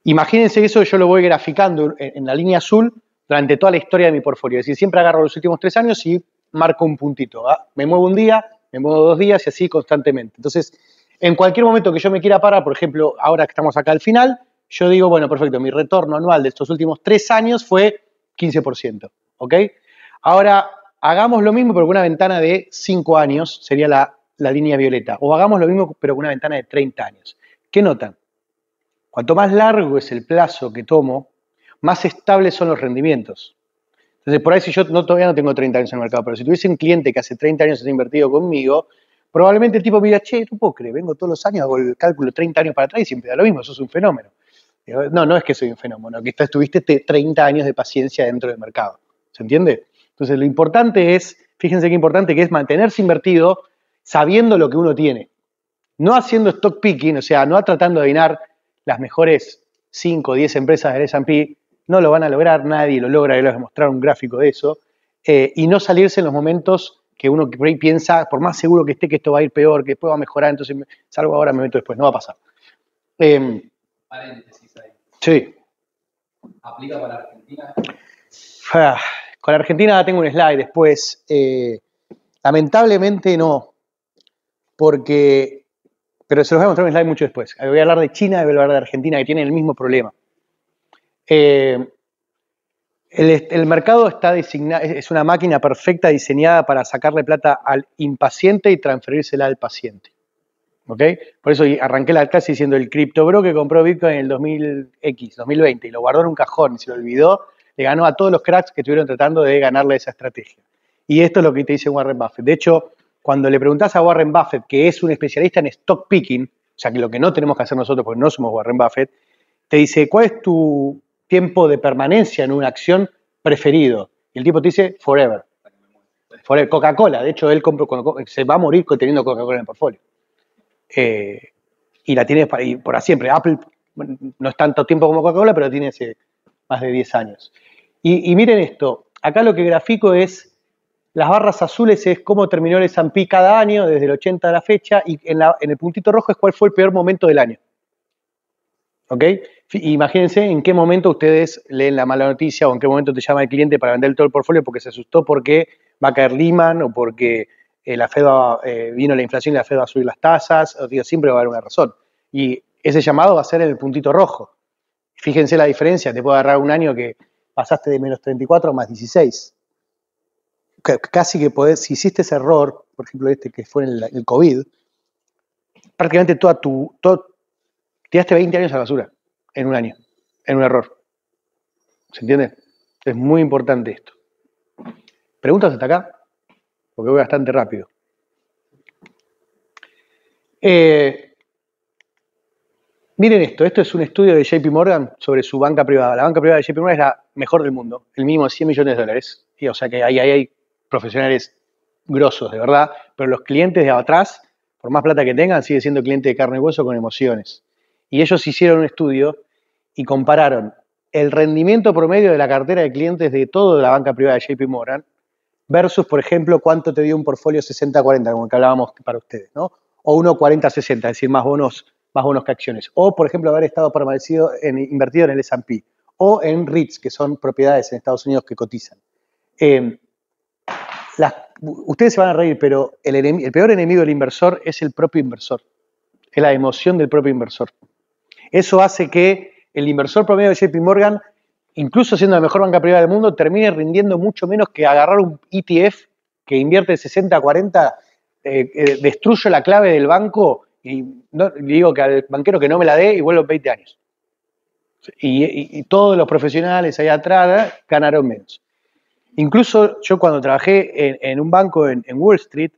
Imagínense que eso yo lo voy graficando en la línea azul durante toda la historia de mi portfolio. Es decir, siempre agarro los últimos 3 años y marco un puntito. Me muevo un día, me muevo 2 días y así constantemente. Entonces, en cualquier momento que yo me quiera parar, por ejemplo, ahora que estamos acá al final, yo digo, bueno, perfecto, mi retorno anual de estos últimos 3 años fue 15%. ¿Ok? Ahora, hagamos lo mismo, pero con una ventana de 5 años, sería la línea violeta. O hagamos lo mismo, pero con una ventana de 30 años. ¿Qué notan? Cuanto más largo es el plazo que tomo, más estables son los rendimientos. Entonces, por ahí si yo todavía no tengo 30 años en el mercado, pero si tuviese un cliente que hace 30 años ha invertido conmigo, probablemente el tipo me diga, che, no puedo creer, vengo todos los años, hago el cálculo 30 años para atrás y siempre da lo mismo, eso es un fenómeno. No, no es que soy un fenómeno, que tuviste 30 años de paciencia dentro del mercado. ¿Se entiende? Entonces, lo importante es, fíjense qué importante que es mantenerse invertido sabiendo lo que uno tiene. No haciendo stock picking, o sea, no tratando de adivinar las mejores 5 o 10 empresas del S&P, no lo van a lograr, nadie lo logra, les voy a mostrar un gráfico de eso, y no salirse en los momentos que uno por ahí piensa, por más seguro que esté que esto va a ir peor, que después va a mejorar, entonces salgo ahora, me meto después, no va a pasar. Paréntesis ahí. Sí. ¿Aplica para Argentina? Con Argentina tengo un slide después. Lamentablemente no, porque, pero se los voy a mostrar un slide mucho después. Voy a hablar de China y voy a hablar de Argentina, que tienen el mismo problema. El mercado está diseñado, es una máquina perfecta diseñada para sacarle plata al impaciente y transferírsela al paciente. ¿Ok? Por eso arranqué la clase diciendo el criptobro que compró Bitcoin en el 2020 y lo guardó en un cajón y se lo olvidó, le ganó a todos los cracks que estuvieron tratando de ganarle esa estrategia. Y esto es lo que te dice Warren Buffett. De hecho, cuando le preguntás a Warren Buffett, que es un especialista en stock picking, o sea, que lo que no tenemos que hacer nosotros porque no somos Warren Buffett, te dice, ¿cuál es tu tiempo de permanencia en una acción preferido? Y el tipo te dice, forever. Forever. Coca-Cola, de hecho, él se va a morir teniendo Coca-Cola en el portfolio. Y la tiene para siempre. Apple no es tanto tiempo como Coca-Cola, pero tiene hace más de 10 años. Y miren esto, acá lo que grafico es, las barras azules es cómo terminó el S&P cada año, desde el 80 a la fecha, y en el puntito rojo es cuál fue el peor momento del año. ¿Ok? Imagínense en qué momento ustedes leen la mala noticia o en qué momento te llama el cliente para vender todo el portfolio porque se asustó porque va a caer Lehman o porque la Fed vino la inflación y la Fed va a subir las tasas, digo, siempre va a haber una razón. Y ese llamado va a ser en el puntito rojo. Fíjense la diferencia, te puede agarrar un año que pasaste de menos 34 a más 16. Casi que podés, si hiciste ese error, por ejemplo este que fue en el COVID, prácticamente tiraste 20 años a la basura en un año, en un error. ¿Se entiende? Es muy importante esto. ¿Preguntas hasta acá? Porque voy bastante rápido. Miren esto es un estudio de JP Morgan sobre su banca privada. La banca privada de JP Morgan es la mejor del mundo, el mínimo de 100 millones de dólares. Y, o sea que ahí hay profesionales grosos, de verdad, pero los clientes de atrás, por más plata que tengan, siguen siendo clientes de carne y hueso con emociones. Y ellos hicieron un estudio y compararon el rendimiento promedio de la cartera de clientes de toda la banca privada de JP Morgan versus, por ejemplo, cuánto te dio un portfolio 60-40, como el que hablábamos para ustedes, ¿no? O uno 40-60, es decir, más bonos que acciones. O, por ejemplo, haber estado invertido en el S&P. O en REITs, que son propiedades en Estados Unidos que cotizan. Ustedes se van a reír, pero el peor enemigo del inversor es el propio inversor. Es la emoción del propio inversor. Eso hace que el inversor promedio de JP Morgan, incluso siendo la mejor banca privada del mundo, termine rindiendo mucho menos que agarrar un ETF que invierte 60-40, destruye la clave del banco y digo que al banquero que no me la dé y vuelvo 20 años. Y todos los profesionales ahí atrás ganaron menos. Incluso yo cuando trabajé en un banco en Wall Street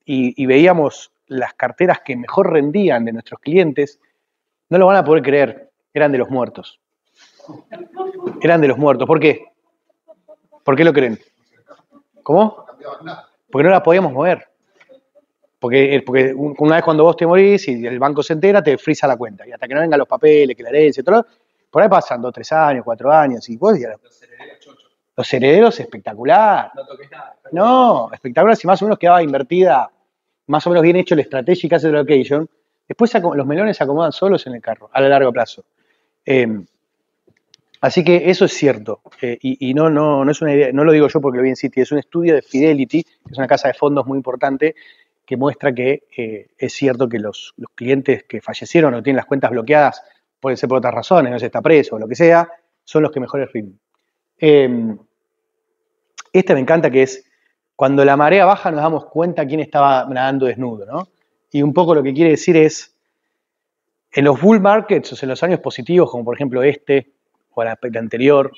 y veíamos las carteras que mejor rendían de nuestros clientes, no lo van a poder creer, eran de los muertos. Eran de los muertos. ¿Por qué? ¿Por qué lo creen? ¿Cómo? Porque no las podíamos mover. Porque una vez cuando vos te morís y el banco se entera, te frisa la cuenta. Y hasta que no vengan los papeles, que la herencia y todo, por ahí pasan 2, 3 años, 4 años. Y vos ya los herederos, espectacular. No toques nada. No, espectacular. Si más o menos quedaba invertida, más o menos bien hecho el strategic asset allocation, después los melones se acomodan solos en el carro, a largo plazo. Así que eso es cierto. Y no es una idea, no lo digo yo porque lo vi en Citi, es un estudio de Fidelity, que es una casa de fondos muy importante, que muestra que es cierto que los clientes que fallecieron o tienen las cuentas bloqueadas, puede ser por otras razones, no sé, está preso o lo que sea, son los que mejores rinden. Este me encanta, que es cuando la marea baja nos damos cuenta quién estaba nadando desnudo, ¿no? Y un poco lo que quiere decir es, en los bull markets, o sea, en los años positivos, como por ejemplo o el anterior,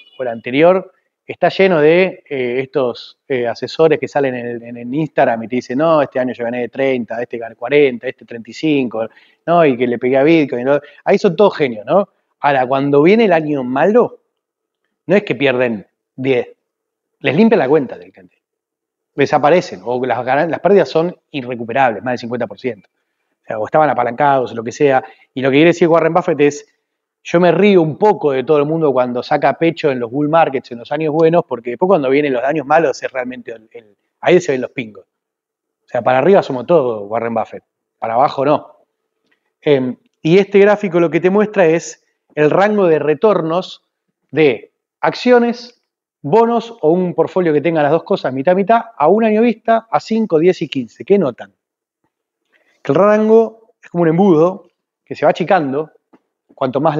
está lleno de estos asesores que salen en Instagram y te dicen, no, este año yo gané 30, este gané 40, este 35, ¿no? Y que le pegué a Bitcoin, ¿no? Ahí son todos genios, ¿no? Ahora, cuando viene el año malo, no es que pierden 10, les limpian la cuenta del cliente. Desaparecen, o las pérdidas son irrecuperables, más del 50%. O estaban apalancados, o lo que sea. Y lo que quiere decir Warren Buffett es, yo me río un poco de todo el mundo cuando saca pecho en los bull markets, en los años buenos, porque después cuando vienen los años malos es realmente, ahí se ven los pingos. O sea, para arriba somos todos Warren Buffett, para abajo no. Y este gráfico lo que te muestra es el rango de retornos de acciones, bonos o un portfolio que tenga las dos cosas mitad-mitad, a un año vista, a 5, 10 y 15. ¿Qué notan? Que el rango es como un embudo que se va achicando cuanto más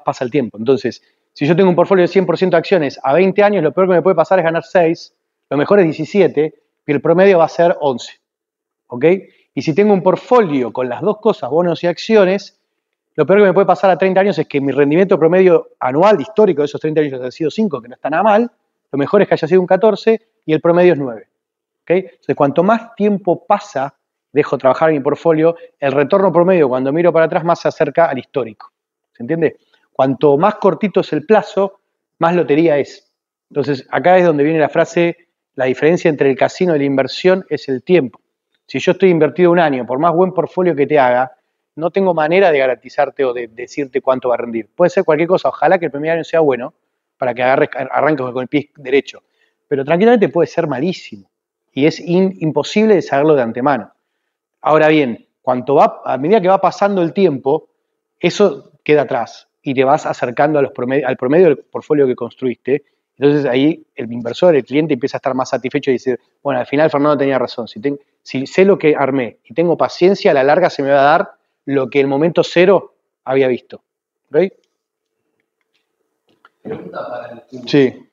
pasa el tiempo. Entonces, si yo tengo un portfolio de 100% de acciones a 20 años, lo peor que me puede pasar es ganar 6, lo mejor es 17, y el promedio va a ser 11. ¿Ok? Y si tengo un portfolio con las dos cosas, bonos y acciones, lo peor que me puede pasar a 30 años es que mi rendimiento promedio anual histórico de esos 30 años ha sido 5, que no está nada mal, lo mejor es que haya sido un 14 y el promedio es 9. ¿Ok? Entonces, cuanto más tiempo pasa, dejo trabajar en mi portfolio, el retorno promedio cuando miro para atrás más se acerca al histórico. ¿Se entiende? Cuanto más cortito es el plazo, más lotería es. Entonces, acá es donde viene la frase, la diferencia entre el casino y la inversión es el tiempo. Si yo estoy invertido un año, por más buen portfolio que te haga, no tengo manera de garantizarte o de decirte cuánto va a rendir. Puede ser cualquier cosa, ojalá que el primer año sea bueno, para que arranques con el pie derecho. Pero tranquilamente puede ser malísimo. Y es imposible de saberlo de antemano. Ahora bien, a medida que va pasando el tiempo, eso queda atrás y te vas acercando al promedio del portfolio que construiste Entonces ahí el inversor, el cliente empieza a estar más satisfecho y decir, bueno, al final Fernando tenía razón, si sé lo que armé y tengo paciencia, a la larga se me va a dar lo que en el momento cero había visto. ¿Ok? Pregunta para el público. Sí.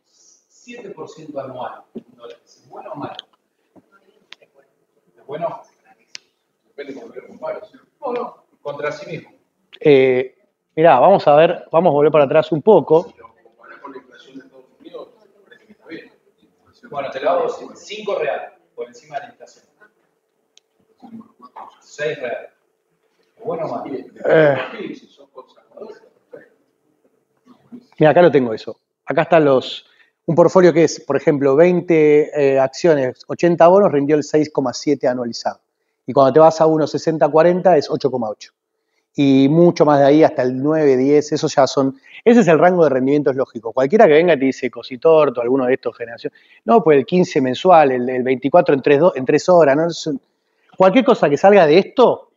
7% anual en dólares, ¿es bueno o malo? ¿Es bueno? Depende de cómo lo comparo. No, no, contra sí mismo. Mirá, vamos a ver, vamos a volver para atrás un poco. Si lo comparas con la inflación de Estados Unidos, me parece que está bien. Bueno, te lo hago 5 real, por encima de la inflación. 6 real. ¿Es bueno o malo? Si son conservadores, Mira, acá lo tengo eso. Acá están un portfolio que es, por ejemplo, 20 acciones, 80 bonos, rindió el 6,7 anualizado. Y cuando te vas a 1,60-40 es 8,8. Y mucho más de ahí, hasta el 9, 10, eso ya son... Ese es el rango de rendimientos lógicos. Cualquiera que venga y te dice Cositorto, alguno de estos generaciones, no, pues el 15 mensual, el 24 en 3 horas, ¿no? Cualquier cosa que salga de esto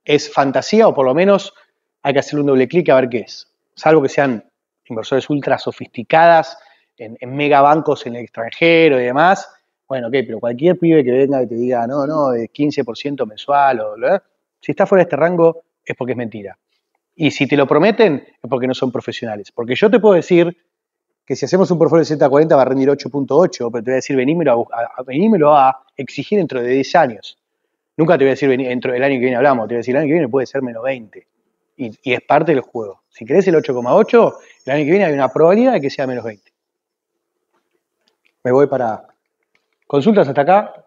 es fantasía, o por lo menos hay que hacerle un doble clic a ver qué es. Salvo que sean inversores ultra sofisticadas, en megabancos en el extranjero y demás. Bueno, ok, pero cualquier pibe que venga y te diga, no, de 15% mensual, si está fuera de este rango, es porque es mentira. Y si te lo prometen, es porque no son profesionales. Porque yo te puedo decir que si hacemos un portfolio de Z40 va a rendir 8,8, pero te voy a decir, venímelo a exigir dentro de 10 años. Nunca te voy a decir, dentro del año que viene hablamos, te voy a decir, el año que viene puede ser menos 20. Y es parte del juego. Si querés el 8,8, el año que viene hay una probabilidad de que sea menos 20. Me voy para consultas hasta acá.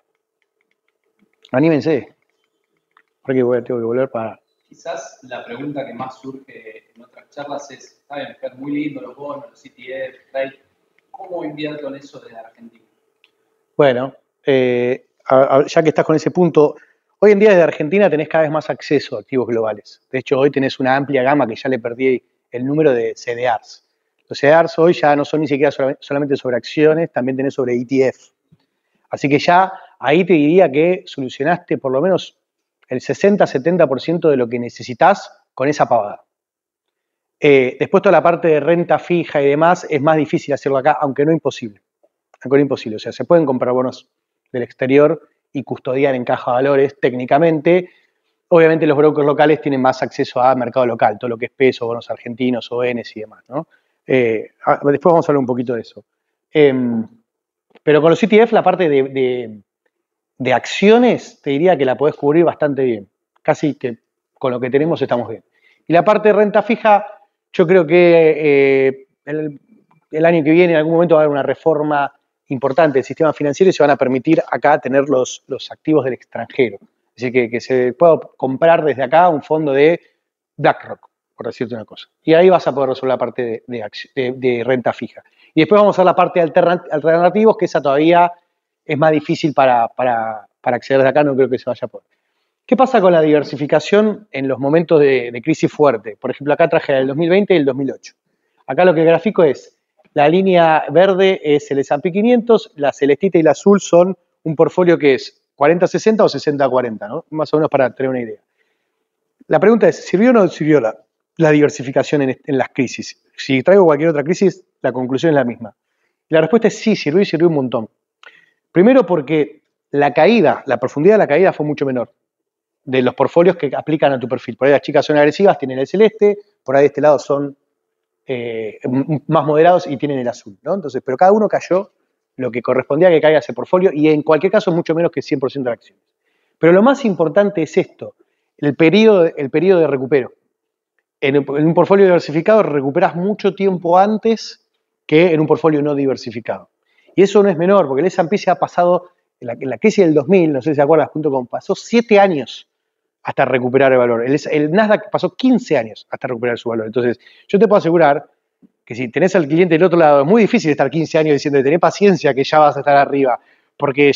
Anímense. Porque tengo que volver para... Quizás la pregunta que más surge en otras charlas es, está bien, es muy lindo los bonos, los ETF, ¿cómo invierto en eso desde Argentina? Bueno, ya que estás con ese punto, hoy en día desde Argentina tenés cada vez más acceso a activos globales. De hecho, hoy tenés una amplia gama que ya le perdí el número de CDRs. Los CDRs hoy ya no son ni siquiera solamente sobre acciones, también tenés sobre ETF. Así que ya ahí te diría que solucionaste por lo menos el 60-70% de lo que necesitas con esa pavada. Después toda la parte de renta fija y demás es más difícil hacerlo acá, aunque no imposible. Aunque no imposible. O sea, se pueden comprar bonos del exterior y custodiar en caja de valores técnicamente. Obviamente los brokers locales tienen más acceso a mercado local, todo lo que es peso, bonos argentinos, ONs y demás, ¿no? Después vamos a hablar un poquito de eso. Pero con los ETF la parte de acciones te diría que la podés cubrir bastante bien. Casi que con lo que tenemos estamos bien. Y la parte de renta fija, yo creo que el año que viene en algún momento va a haber una reforma importante del sistema financiero y se van a permitir acá tener los activos del extranjero. Es decir, que se pueda comprar desde acá un fondo de BlackRock, por decirte una cosa. Y ahí vas a poder resolver la parte de renta fija. Y después vamos a la parte de alternativos, que esa todavía es más difícil para acceder desde acá, no creo que se vaya a poder. ¿Qué pasa con la diversificación en los momentos de crisis fuerte? Por ejemplo, acá traje el 2020 y el 2008. Acá lo que grafico es, la línea verde es el S&P 500, la celestita y la azul son un portfolio que es 40-60 o 60-40, ¿no? Más o menos para tener una idea. La pregunta es, ¿sirvió o no sirvió la diversificación en las crisis? Si traigo cualquier otra crisis, la conclusión es la misma. La respuesta es sí, sirvió y sirvió un montón. Primero porque la profundidad de la caída fue mucho menor de los portfolios que aplican a tu perfil. Por ahí las chicas son agresivas, tienen el celeste, por ahí de este lado son más moderados y tienen el azul, ¿no? Entonces, pero cada uno cayó lo que correspondía a que caiga ese portfolio y en cualquier caso mucho menos que 100% de acciones. Pero lo más importante es esto, el periodo de recupero. En un portfolio diversificado recuperas mucho tiempo antes que en un portfolio no diversificado. Y eso no es menor, porque el S&P se ha pasado, en la crisis del 2000, no sé si se acuerdan, pasó 7 años hasta recuperar el valor. El Nasdaq pasó 15 años hasta recuperar su valor. Entonces, yo te puedo asegurar que si tenés al cliente del otro lado, es muy difícil estar 15 años diciendo, tenés paciencia que ya vas a estar arriba, porque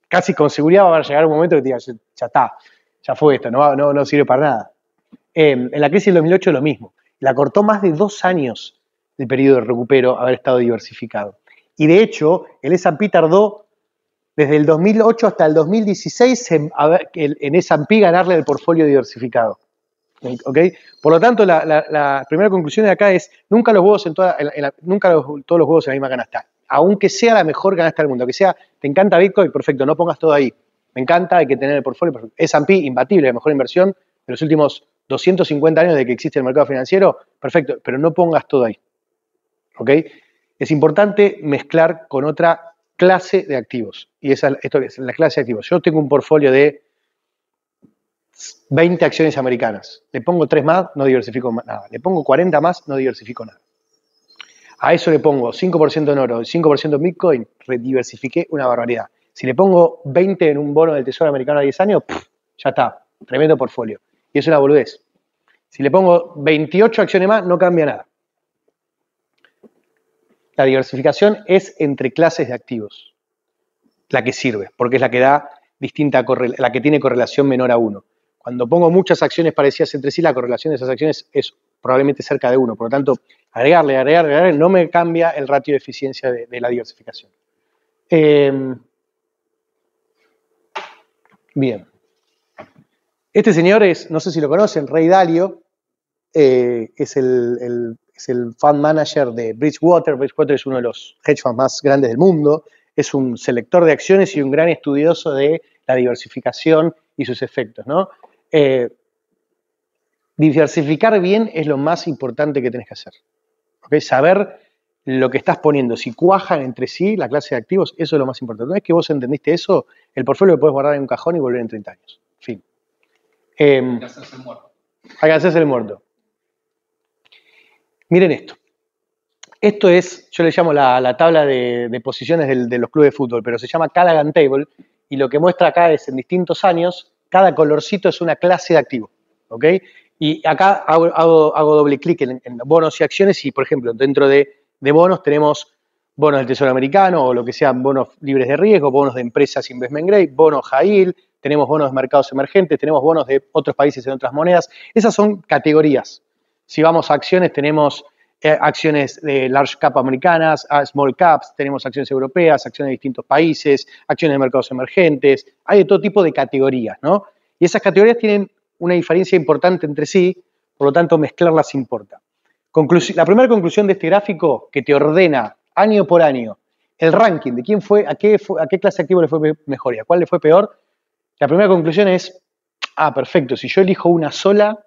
casi con seguridad va a llegar un momento que te diga, ya está, ya fue esto, no sirve para nada. En la crisis del 2008 lo mismo. La cortó más de 2 años el periodo de recupero haber estado diversificado. Y de hecho, el S&P tardó desde el 2008 hasta el 2016 en S&P ganarle el portfolio diversificado. ¿Okay? Por lo tanto, la primera conclusión de acá es nunca todos los huevos en la misma canasta. aunque sea la mejor canasta del mundo, que sea, te encanta Bitcoin, perfecto, no pongas todo ahí. Me encanta, hay que tener el portfolio perfecto. S&P, imbatible, la mejor inversión de los últimos 250 años de que existe el mercado financiero, perfecto, pero no pongas todo ahí. ¿Ok? Es importante mezclar con otra clase de activos. Y esto es la clase de activos. Yo tengo un portfolio de 20 acciones americanas. Le pongo 3 más, no diversifico nada. Le pongo 40 más, no diversifico nada. A eso le pongo 5% en oro y 5% en Bitcoin, rediversifiqué una barbaridad. Si le pongo 20 en un bono del Tesoro americano a 10 años, ya está, tremendo portfolio. Y eso es una boludez. Si le pongo 28 acciones más, no cambia nada. La diversificación es entre clases de activos la que sirve, porque es la que da la que tiene correlación menor a 1. Cuando pongo muchas acciones parecidas entre sí, la correlación de esas acciones es probablemente cerca de 1. Por lo tanto, agregarle, no me cambia el ratio de eficiencia de la diversificación. Bien. Este señor es, no sé si lo conocen, Ray Dalio, es el fund manager de Bridgewater. Bridgewater es uno de los hedge funds más grandes del mundo. Es un selector de acciones y un gran estudioso de la diversificación y sus efectos, ¿no? Diversificar bien es lo más importante que tenés que hacer. ¿Okay? Saber lo que estás poniendo, si cuajan entre sí la clase de activos, eso es lo más importante. Una vez que vos entendiste eso, el portfolio lo podés guardar en un cajón y volver en 30 años. Fin. Hay que hacerse el muerto. Hay que hacerse el muerto. Miren esto. Esto es, yo le llamo la tabla de posiciones de los clubes de fútbol, pero se llama Callaghan Table, y lo que muestra acá es en distintos años, cada colorcito es una clase de activo. ¿Ok? Y acá hago doble clic en bonos y acciones, y por ejemplo, dentro de bonos tenemos bonos del Tesoro americano, o lo que sean bonos libres de riesgo, bonos de empresas investment grade, bonos high yield, tenemos bonos de mercados emergentes, tenemos bonos de otros países en otras monedas. Esas son categorías. Si vamos a acciones, tenemos acciones de large cap americanas, small caps, tenemos acciones europeas, acciones de distintos países, acciones de mercados emergentes, hay de todo tipo de categorías, ¿no? Y esas categorías tienen una diferencia importante entre sí, por lo tanto mezclarlas importa. La primera conclusión de este gráfico, que te ordena año por año el ranking de quién fue, a qué clase de activo le fue mejor y a cuál le fue peor, la primera conclusión es, perfecto, si yo elijo una sola,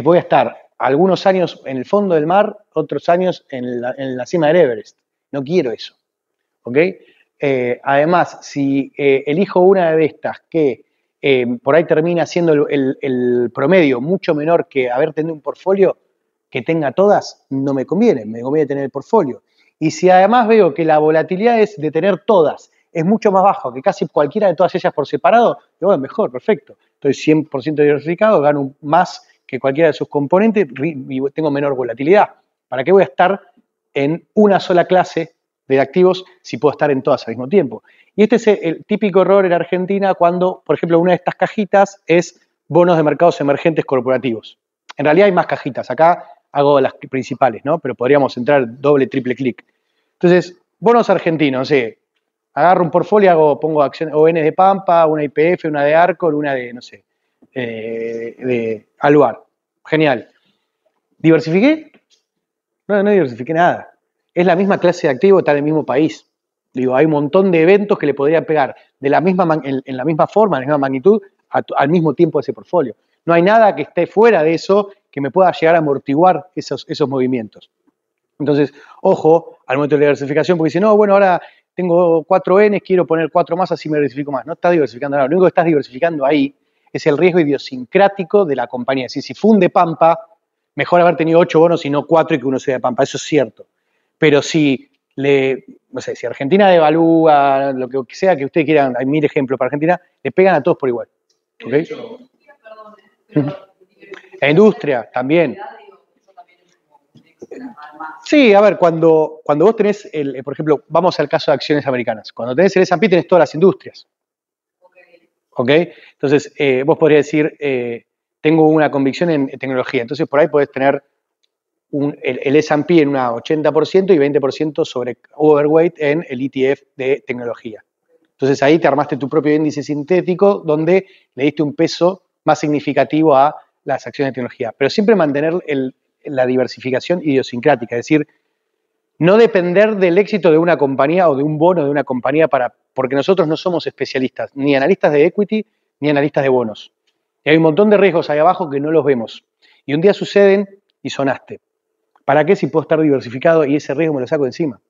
voy a estar algunos años en el fondo del mar, otros años en la cima del Everest. No quiero eso. ¿Ok? Además, si elijo una de estas que por ahí termina siendo el promedio mucho menor que haber tenido un portfolio que tenga todas, no me conviene tener el portfolio. Y si además veo que la volatilidad de tener todas es mucho más baja que casi cualquiera de todas ellas por separado, digo, bueno, mejor, perfecto. Estoy 100% diversificado, gano más que cualquiera de sus componentes y tengo menor volatilidad. ¿Para qué voy a estar en una sola clase de activos si puedo estar en todas al mismo tiempo? Y este es el típico error en Argentina cuando, por ejemplo, una de estas cajitas es bonos de mercados emergentes corporativos. En realidad hay más cajitas. Acá hago las principales, ¿no? Pero podríamos entrar doble, triple clic. Entonces, bonos argentinos, no sé, agarro un portfolio, pongo acciones ON de Pampa, una YPF, una de Arcor, una de, no sé, de Aluar. Genial. ¿Diversifiqué? No diversifiqué nada. Es la misma clase de activo, está en el mismo país. Digo, hay un montón de eventos que le podría pegar en la misma forma, en la misma magnitud, al mismo tiempo a ese portfolio. No hay nada que esté fuera de eso que me pueda llegar a amortiguar esos movimientos. Entonces, ojo al momento de la diversificación, porque si no, bueno, ahora tengo 4 Ns, quiero poner 4 más, así me diversifico más. No estás diversificando nada. Lo único que estás diversificando ahí es el riesgo idiosincrático de la compañía. Es decir, si funde Pampa, mejor haber tenido 8 bonos y no 4 y que uno sea de Pampa. Eso es cierto. Pero si no sé, si Argentina devalúa, lo que sea que ustedes quieran, hay 1000 ejemplos para Argentina, le pegan a todos por igual. ¿Okay? La industria también. Sí, a ver, cuando vos tenés, por ejemplo, vamos al caso de acciones americanas. Cuando tenés el S&P tenés todas las industrias. ¿Ok? Entonces, vos podrías decir, tengo una convicción en tecnología. Entonces, por ahí podés tener el S&P en un 80% y 20% sobre overweight en el ETF de tecnología. Entonces, ahí te armaste tu propio índice sintético donde le diste un peso más significativo a las acciones de tecnología. Pero siempre mantener la diversificación idiosincrática, es decir, no depender del éxito de una compañía o de un bono de una compañía porque nosotros no somos especialistas, ni analistas de equity, ni analistas de bonos. Y hay un montón de riesgos ahí abajo que no los vemos. Y un día suceden y sonaste. ¿Para qué si puedo estar diversificado y ese riesgo me lo saco de encima?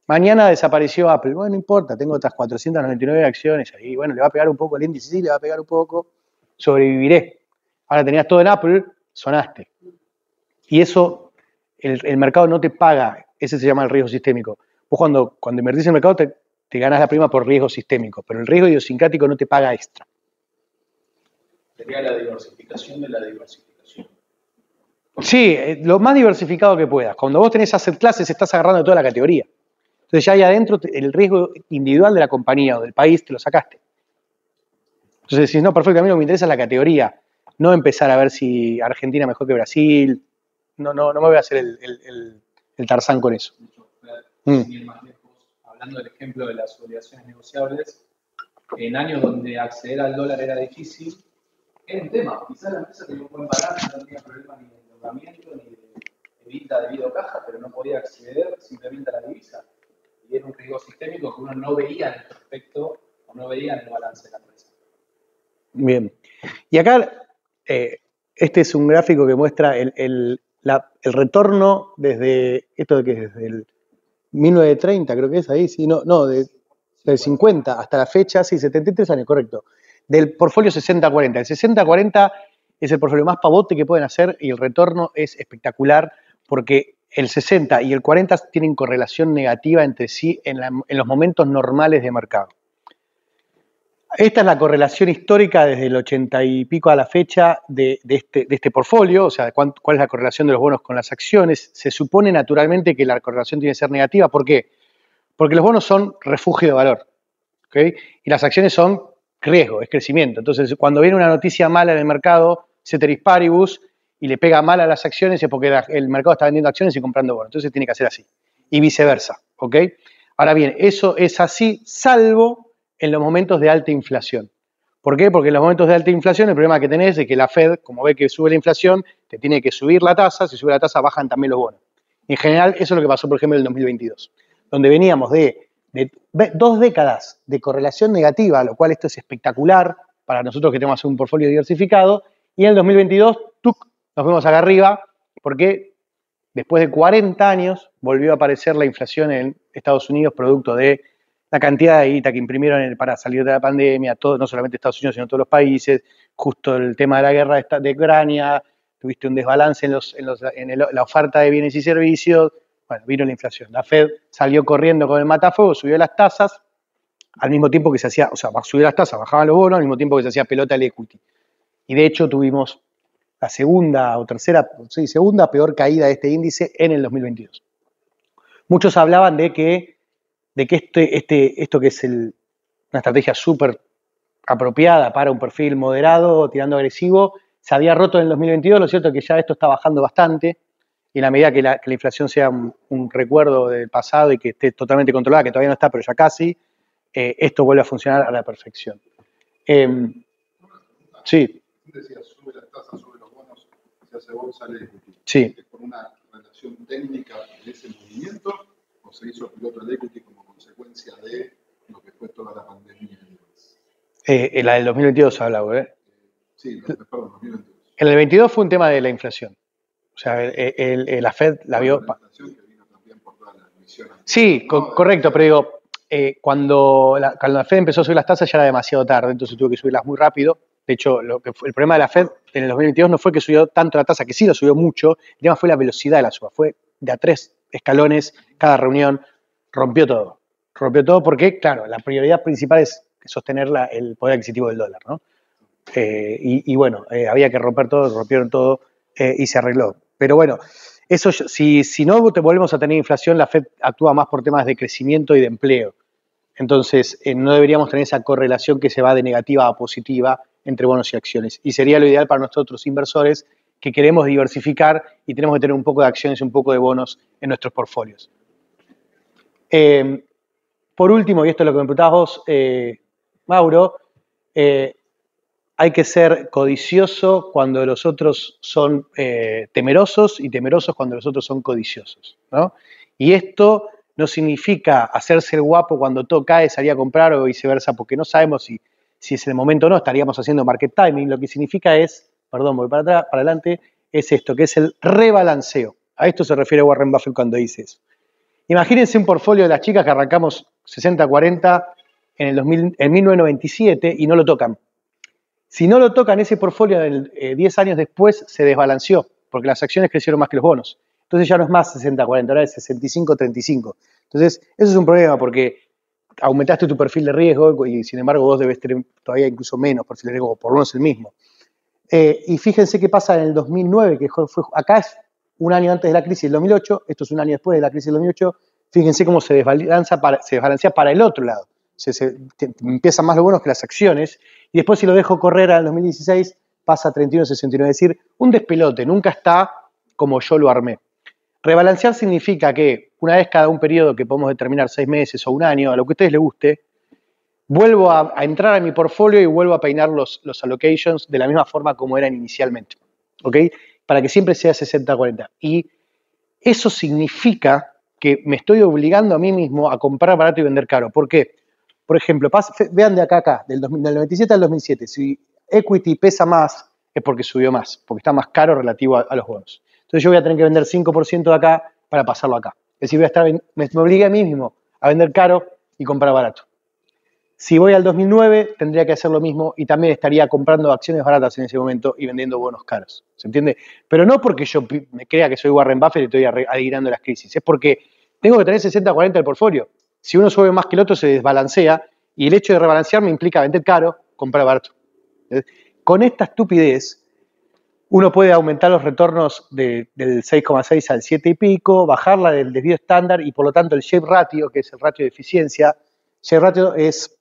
Mañana desapareció Apple. Bueno, no importa, tengo otras 499 acciones ahí. Bueno, le va a pegar un poco el índice, sí, le va a pegar un poco. Sobreviviré. Ahora tenías todo en Apple, sonaste. Y eso, el mercado no te paga. Ese se llama el riesgo sistémico. Vos cuando invertís en el mercado te ganás la prima por riesgo sistémico, pero el riesgo idiosincrático no te paga extra. Sería la diversificación de la diversificación. Sí, lo más diversificado que puedas. Cuando vos tenés asset classes, estás agarrando toda la categoría. Entonces ya ahí adentro el riesgo individual de la compañía o del país te lo sacaste. Entonces decís, no, perfecto, a mí lo que me interesa es la categoría, no empezar a ver si Argentina es mejor que Brasil. No me voy a hacer el Tarzán con eso. Sin ir más lejos, hablando del ejemplo de las obligaciones negociables, en años donde acceder al dólar era difícil, era un tema. Quizás la empresa tenía un buen balance, no tenía problema ni de endeudamiento, ni de evita debido a caja, pero no podía acceder simplemente a la divisa. Y era un riesgo sistémico que uno no veía en el prospecto o no veía en el balance de la empresa. Bien. Y acá, este es un gráfico que muestra el retorno desde, esto de que desde el 1930, creo que es ahí, sí, del 50 hasta la fecha, sí, 73 años, correcto, del portfolio 60-40. El 60-40 es el portfolio más pavote que pueden hacer y el retorno es espectacular porque el 60 y el 40 tienen correlación negativa entre sí en los momentos normales de mercado. Esta es la correlación histórica desde el 80 y pico a la fecha de este portfolio, o sea, cuál es la correlación de los bonos con las acciones. Se supone naturalmente que la correlación tiene que ser negativa. ¿Por qué? Porque los bonos son refugio de valor, ¿okay? Y las acciones son riesgo, es crecimiento. Entonces, cuando viene una noticia mala en el mercado, ceteris paribus, y le pega mal a las acciones, es porque el mercado está vendiendo acciones y comprando bonos. Entonces, tiene que hacer así. Y viceversa, ¿ok? Ahora bien, eso es así, salvo en los momentos de alta inflación. ¿Por qué? Porque en los momentos de alta inflación el problema que tenés es que la Fed, como ve que sube la inflación, te tiene que subir la tasa, si sube la tasa bajan también los bonos. En general, eso es lo que pasó, por ejemplo, en el 2022, donde veníamos de 2 décadas de correlación negativa, lo cual esto es espectacular para nosotros que tenemos un portfolio diversificado, y en el 2022, ¡tuc!, nos vemos acá arriba, porque después de 40 años volvió a aparecer la inflación en Estados Unidos producto de la cantidad de guita que imprimieron para salir de la pandemia, no solamente Estados Unidos, sino todos los países, justo el tema de la guerra de Ucrania, tuviste un desbalance en la oferta de bienes y servicios, bueno, vino la inflación. La Fed salió corriendo con el matafuego, subió las tasas, al mismo tiempo que se hacía, o sea, subió las tasas, bajaban los bonos, al mismo tiempo que se hacía pelota el equity. Y de hecho tuvimos la segunda peor caída de este índice en el 2022. Muchos hablaban de que esto que es una estrategia súper apropiada para un perfil moderado, tirando agresivo, se había roto en el 2022, lo cierto es que ya esto está bajando bastante, y en la medida que la inflación sea un recuerdo del pasado y que esté totalmente controlada, que todavía no está, pero ya casi, esto vuelve a funcionar a la perfección. Sí. Decía, sube las tasas, sube los bonos, se hace bolsa de equity. Sí. ¿Es por una relación técnica de ese movimiento o se hizo piloto del equity como consecuencia de lo que fue toda la pandemia? La del 2022 se hablaba, ¿eh? Sí, perdón, 2022. En el 22 fue un tema de la inflación. O sea, la Fed la vio. La inflación que vino también por todas las emisiones. Sí, correcto, pero digo, cuando la Fed empezó a subir las tasas ya era demasiado tarde, entonces tuvo que subirlas muy rápido. De hecho, el problema de la Fed en el 2022 no fue que subió tanto la tasa, que sí lo subió mucho, el tema fue la velocidad de la suba, fue de a 3 escalones cada reunión, rompió todo. Rompió todo porque, claro, la prioridad principal es sostener el poder adquisitivo del dólar, ¿no? Y bueno, había que romper todo, rompieron todo y se arregló. Pero bueno, eso si no te volvemos a tener inflación, la Fed actúa más por temas de crecimiento y de empleo. Entonces, no deberíamos tener esa correlación que se va de negativa a positiva entre bonos y acciones. Y sería lo ideal para nosotros inversores que queremos diversificar y tenemos que tener un poco de acciones y un poco de bonos en nuestros portfolios. Por último, y esto es lo que me preguntabas vos, Mauro, hay que ser codicioso cuando los otros son temerosos y temerosos cuando los otros son codiciosos, ¿no? Y esto no significa hacerse el guapo cuando todo cae, salir a comprar o viceversa, porque no sabemos si es el momento o no, estaríamos haciendo market timing. Lo que significa es, perdón, voy para atrás, para adelante, es esto, que es el rebalanceo. A esto se refiere Warren Buffett cuando dice eso. Imagínense un portfolio de las chicas que arrancamos 60-40 en 1997 y no lo tocan. Si no lo tocan, ese portfolio 10 años después se desbalanceó, porque las acciones crecieron más que los bonos. Entonces ya no es más 60-40, ahora es 65-35. Entonces, eso es un problema porque aumentaste tu perfil de riesgo y sin embargo vos debes tener todavía incluso menos perfil de riesgo, o por lo menos el mismo. Y fíjense qué pasa en el 2009, que acá es un año antes de la crisis del 2008, esto es un año después de la crisis del 2008, fíjense cómo se desbalancea para el otro lado. Empiezan más los bonos que las acciones, y después si lo dejo correr al 2016, pasa a 31.69, es decir, un despelote, nunca está como yo lo armé. Rebalancear significa que una vez cada un periodo que podemos determinar 6 meses o un año, a lo que a ustedes les guste, vuelvo a entrar a mi portfolio y vuelvo a peinar los allocations de la misma forma como eran inicialmente, ¿ok? Para que siempre sea 60-40. Y eso significa que me estoy obligando a mí mismo a comprar barato y vender caro. ¿Por qué? Por ejemplo, vean de acá a acá, del 97 al 2007, si equity pesa más, es porque subió más, porque está más caro relativo a los bonos. Entonces yo voy a tener que vender 5% de acá para pasarlo acá. Es decir, me obligué a mí mismo a vender caro y comprar barato. Si voy al 2009, tendría que hacer lo mismo y también estaría comprando acciones baratas en ese momento y vendiendo bonos caros. ¿Se entiende? Pero no porque yo me crea que soy Warren Buffett y estoy adivinando las crisis. Es porque tengo que tener 60-40 el portfolio. Si uno sube más que el otro, se desbalancea y el hecho de rebalancear me implica vender caro, comprar barato. Con esta estupidez, uno puede aumentar los retornos del 6,6 al 7 y pico, bajarla del desvío estándar y por lo tanto el shape ratio, que es el ratio de eficiencia, shape ratio es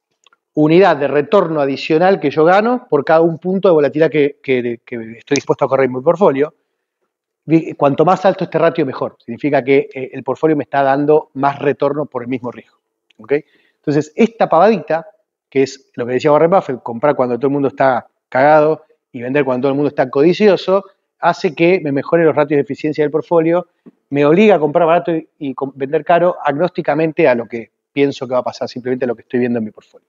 unidad de retorno adicional que yo gano por cada un punto de volatilidad que estoy dispuesto a correr en mi portfolio. Cuanto más alto este ratio, mejor. Significa que el portfolio me está dando más retorno por el mismo riesgo. ¿Okay? Entonces, esta pavadita, que es lo que decía Warren Buffett, comprar cuando todo el mundo está cagado y vender cuando todo el mundo está codicioso, hace que me mejore los ratios de eficiencia del portfolio, me obliga a comprar barato y vender caro agnósticamente a lo que pienso que va a pasar, simplemente a lo que estoy viendo en mi portfolio.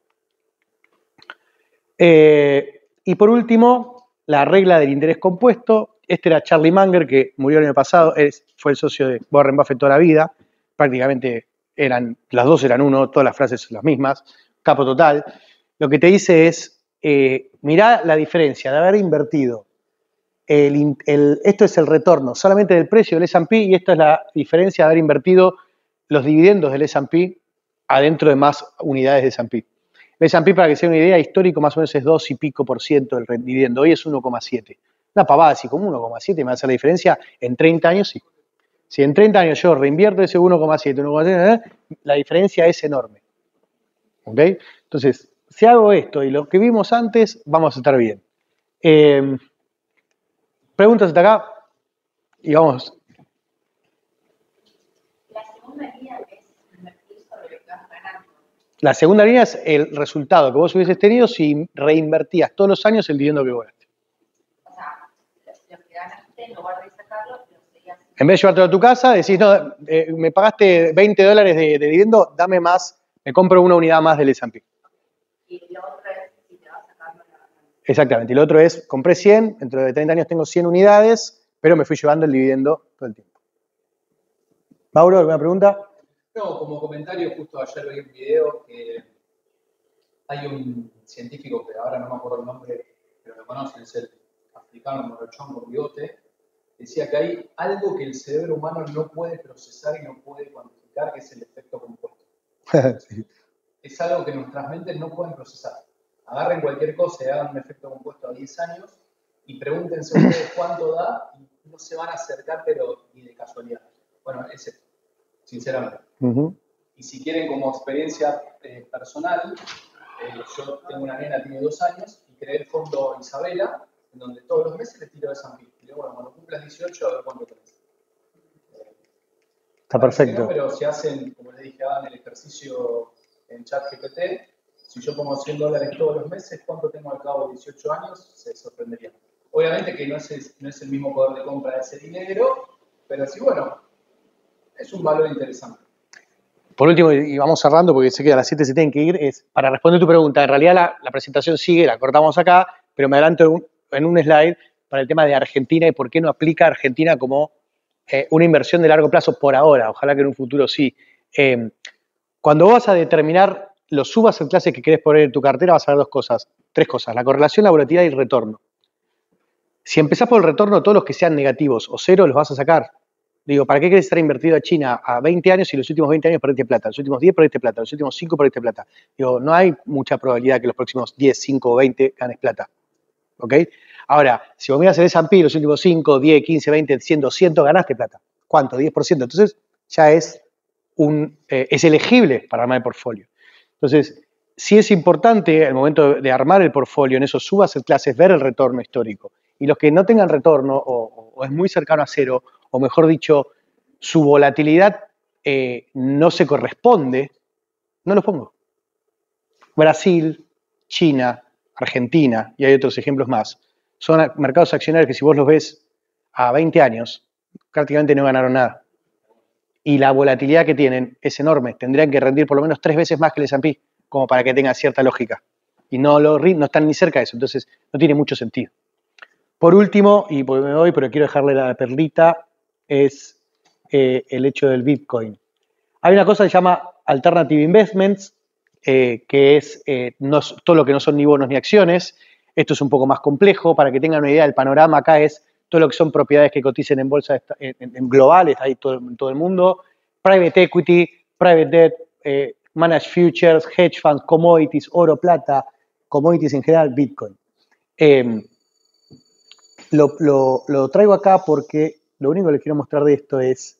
Y por último, la regla del interés compuesto. Este era Charlie Munger, que murió el año pasado, fue el socio de Warren Buffett toda la vida. Prácticamente las dos eran uno, todas las frases son las mismas, capo total. Lo que te dice es, mirá la diferencia de haber invertido, esto es el retorno solamente del precio del S&P y esto es la diferencia de haber invertido los dividendos del S&P adentro de más unidades de S&P. El S&P, para que sea una idea, histórico más o menos es 2 y pico % del dividendo. Hoy es 1,7. Una pavada así como 1,7 me va a hacer la diferencia en 30 años, sí. Si en 30 años yo reinvierto ese 1,7, 1,7, la diferencia es enorme. ¿Ok? Entonces, si hago esto y lo que vimos antes, vamos a estar bien. Preguntas hasta acá y vamos. La segunda línea es invertir sobre lo que vas ganando. La segunda línea es el resultado que vos hubieses tenido si reinvertías todos los años el dividendo que ganaste. O sea, lo que ganaste, en lugar de sacarlo, lo seguías. En vez de llevártelo a tu casa, decís, no, me pagaste $20 de dividendo, dame más, me compro una unidad más del S&P. Y lo otro es si te vas sacando la ganancia. Exactamente. Y lo otro es, compré 100, dentro de 30 años tengo 100 unidades, pero me fui llevando el dividendo todo el tiempo. Mauro, ¿alguna pregunta? No, como comentario, justo ayer vi un video que hay un científico, que ahora no me acuerdo el nombre, pero lo conocen, es el africano morochón con bigote, decía que hay algo que el cerebro humano no puede procesar y no puede cuantificar, que es el efecto compuesto. Sí. Es algo que nuestras mentes no pueden procesar. Agarren cualquier cosa y hagan un efecto compuesto a 10 años y pregúntense ustedes cuánto da y no se van a acercar, pero ni de casualidad. Bueno, es esto, sinceramente. Y si quieren como experiencia personal, yo tengo una nena, tiene 2 años, y creé el fondo Isabela, en donde todos los meses le tiro de San Pío. Y digo, bueno, cuando cumplas 18, a ver cuánto tenés. Está perfecto. No, pero si hacen, como les dije, hagan el ejercicio en ChatGPT, si yo pongo $100 todos los meses, ¿cuánto tengo al cabo de 18 años? Se sorprenderían. Obviamente que no es el mismo poder de compra de ese dinero, pero sí, bueno, Es un valor interesante. Por último, y vamos cerrando porque sé que a las 7 se tienen que ir, es para responder tu pregunta. En realidad la presentación sigue, la cortamos acá, pero me adelanto en un slide para el tema de Argentina y por qué no aplica a Argentina como una inversión de largo plazo por ahora. Ojalá que en un futuro sí. Cuando vas a determinar los subas en clase que querés poner en tu cartera, vas a ver tres cosas. La correlación, la volatilidad y el retorno. Si empezás por el retorno, todos los que sean negativos o cero los vas a sacar. Digo, ¿para qué querés estar invertido a China a 20 años y los últimos 20 años perdiste plata? Los últimos 10 perdiste plata, los últimos 5 perdiste plata. Digo, no hay mucha probabilidad que los próximos 10, 5 o 20 ganes plata. ¿Ok? Ahora, si vos miras el S&P, los últimos 5, 10, 15, 20, 100, 200, ganaste plata. ¿Cuánto? 10%. Entonces, ya es elegible para armar el portfolio. Entonces, sí es importante al momento de armar el portfolio en esos subas en clases ver el retorno histórico. Y los que no tengan retorno o es muy cercano a cero, o mejor dicho, su volatilidad no se corresponde, no los pongo. Brasil, China, Argentina, y hay otros ejemplos más, son mercados accionarios que si vos los ves a 20 años, prácticamente no ganaron nada. Y la volatilidad que tienen es enorme. Tendrían que rendir por lo menos 3 veces más que el S&P, como para que tenga cierta lógica. Y no están ni cerca de eso, entonces no tiene mucho sentido. Por último, y porque me voy, pero quiero dejarle la perlita, es el hecho del Bitcoin. Hay una cosa que se llama Alternative Investments, que es todo lo que no son ni bonos ni acciones. Esto es un poco más complejo. Para que tengan una idea, el panorama acá es todo lo que son propiedades que coticen en bolsa en globales, hay en todo el mundo. Private equity, private debt, managed futures, hedge funds, commodities, oro, plata, commodities en general, Bitcoin. Lo traigo acá porque lo único que les quiero mostrar de esto es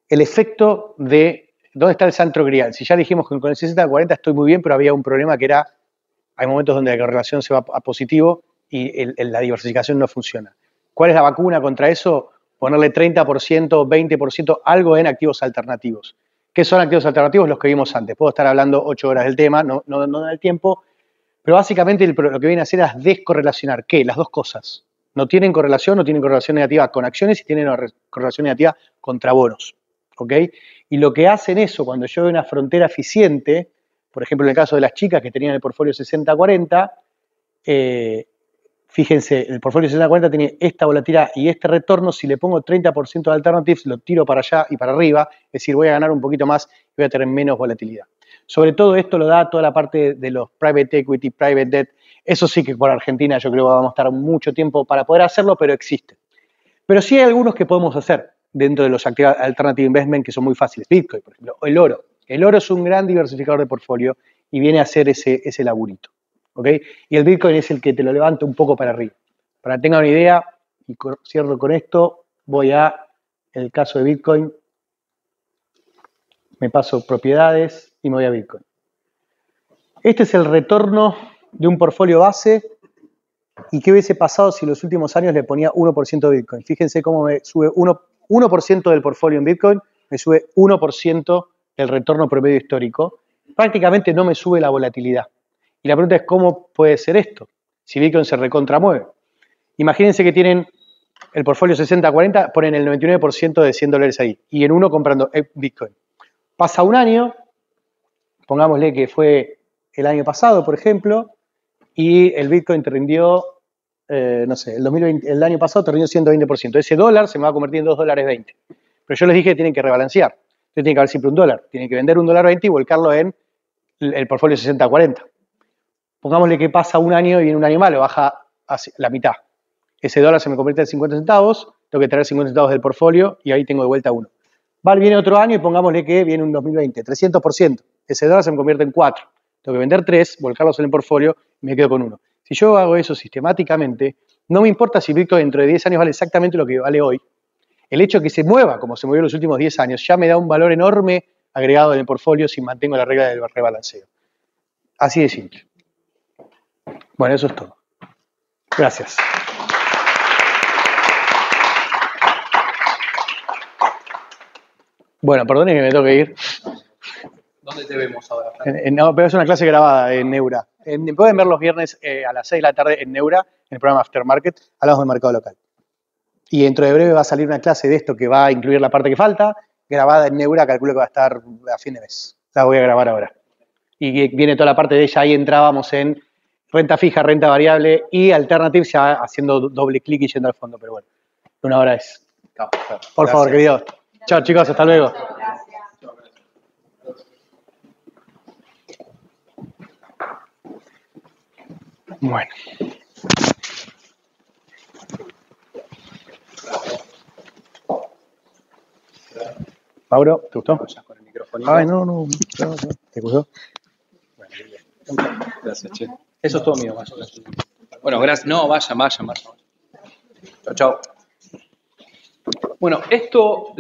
el efecto de dónde está el santo grial. Si ya dijimos que con el 60-40 estoy muy bien, pero había un problema que era, hay momentos donde la correlación se va a positivo y la diversificación no funciona. ¿Cuál es la vacuna contra eso? Ponerle 30%, 20%, algo en activos alternativos. ¿Qué son activos alternativos? Los que vimos antes. Puedo estar hablando 8 horas del tema, no da el tiempo, pero básicamente lo que viene a hacer es descorrelacionar. ¿Qué? Las dos cosas. No tienen correlación negativa con acciones y tienen correlación negativa contra bonos. ¿Ok? Y lo que hacen eso, cuando yo veo una frontera eficiente, por ejemplo, en el caso de las chicas que tenían el portfolio 60-40, fíjense, el portfolio 60-40 tiene esta volatilidad y este retorno. Si le pongo 30% de alternatives, lo tiro para allá y para arriba, es decir, voy a ganar un poquito más y voy a tener menos volatilidad. Sobre todo esto lo da toda la parte de los private equity, private debt. Eso sí que por Argentina yo creo que vamos a estar mucho tiempo para poder hacerlo, pero existe. Pero sí hay algunos que podemos hacer dentro de los alternative investment que son muy fáciles. Bitcoin, por ejemplo, o el oro. El oro es un gran diversificador de portfolio y viene a hacer ese laburito. ¿Ok? Y el Bitcoin es el que te lo levanta un poco para arriba. Para que tengan una idea, y cierro con esto, voy a el caso de Bitcoin, me paso propiedades y me voy a Bitcoin. Este es el retorno de un portfolio base y qué hubiese pasado si los últimos años le ponía 1% de Bitcoin. Fíjense cómo me sube 1% del portfolio en Bitcoin, me sube 1% el retorno promedio histórico. Prácticamente no me sube la volatilidad. Y la pregunta es, ¿cómo puede ser esto? Si Bitcoin se recontramueve. Imagínense que tienen el portfolio 60-40, ponen el 99% de $100 ahí. Y en uno comprando Bitcoin. Pasa un año, pongámosle que fue el año pasado, por ejemplo, y el Bitcoin te rindió, no sé, el año pasado te rindió 120%. Ese dólar se me va a convertir en $2.20. Pero yo les dije que tienen que rebalancear. Entonces tienen que haber siempre un dólar. Tienen que vender $1.20 y volcarlo en el portfolio 60-40. Pongámosle que pasa un año y en un año más lo baja a la mitad. Ese dólar se me convierte en 50 centavos, tengo que traer 50 centavos del portfolio y ahí tengo de vuelta uno. Viene otro año y pongámosle que viene un 2020, 300%. Ese dólar se me convierte en 4. Tengo que vender 3, volcarlos en el portfolio y me quedo con 1. Si yo hago eso sistemáticamente, no me importa si Bitcoin dentro de 10 años vale exactamente lo que vale hoy. El hecho de que se mueva como se movió en los últimos 10 años ya me da un valor enorme agregado en el portfolio si mantengo la regla del rebalanceo. Así de simple. Bueno, eso es todo. Gracias. Bueno, perdonen que me tengo que ir. ¿Dónde te vemos ahora? No, pero es una clase grabada en Neura. Pueden ver los viernes a las 6 de la tarde en Neura, en el programa Aftermarket, hablamos del mercado local. Y dentro de breve va a salir una clase de esto que va a incluir la parte que falta, grabada en Neura, calculo que va a estar a fin de mes. La voy a grabar ahora. Y viene toda la parte de ella, ahí entrábamos en renta fija, renta variable y alternatives, ya haciendo doble clic y yendo al fondo, pero bueno, una hora es. Por favor, queridos. Chao, chicos, hasta luego. Bueno. Mauro, ¿te gustó? Con el micrófono. Ay, no. ¿Te gustó? Gracias, che. Eso es todo mío, vaya. Bueno, gracias. No, vayan. Chao. Bueno, esto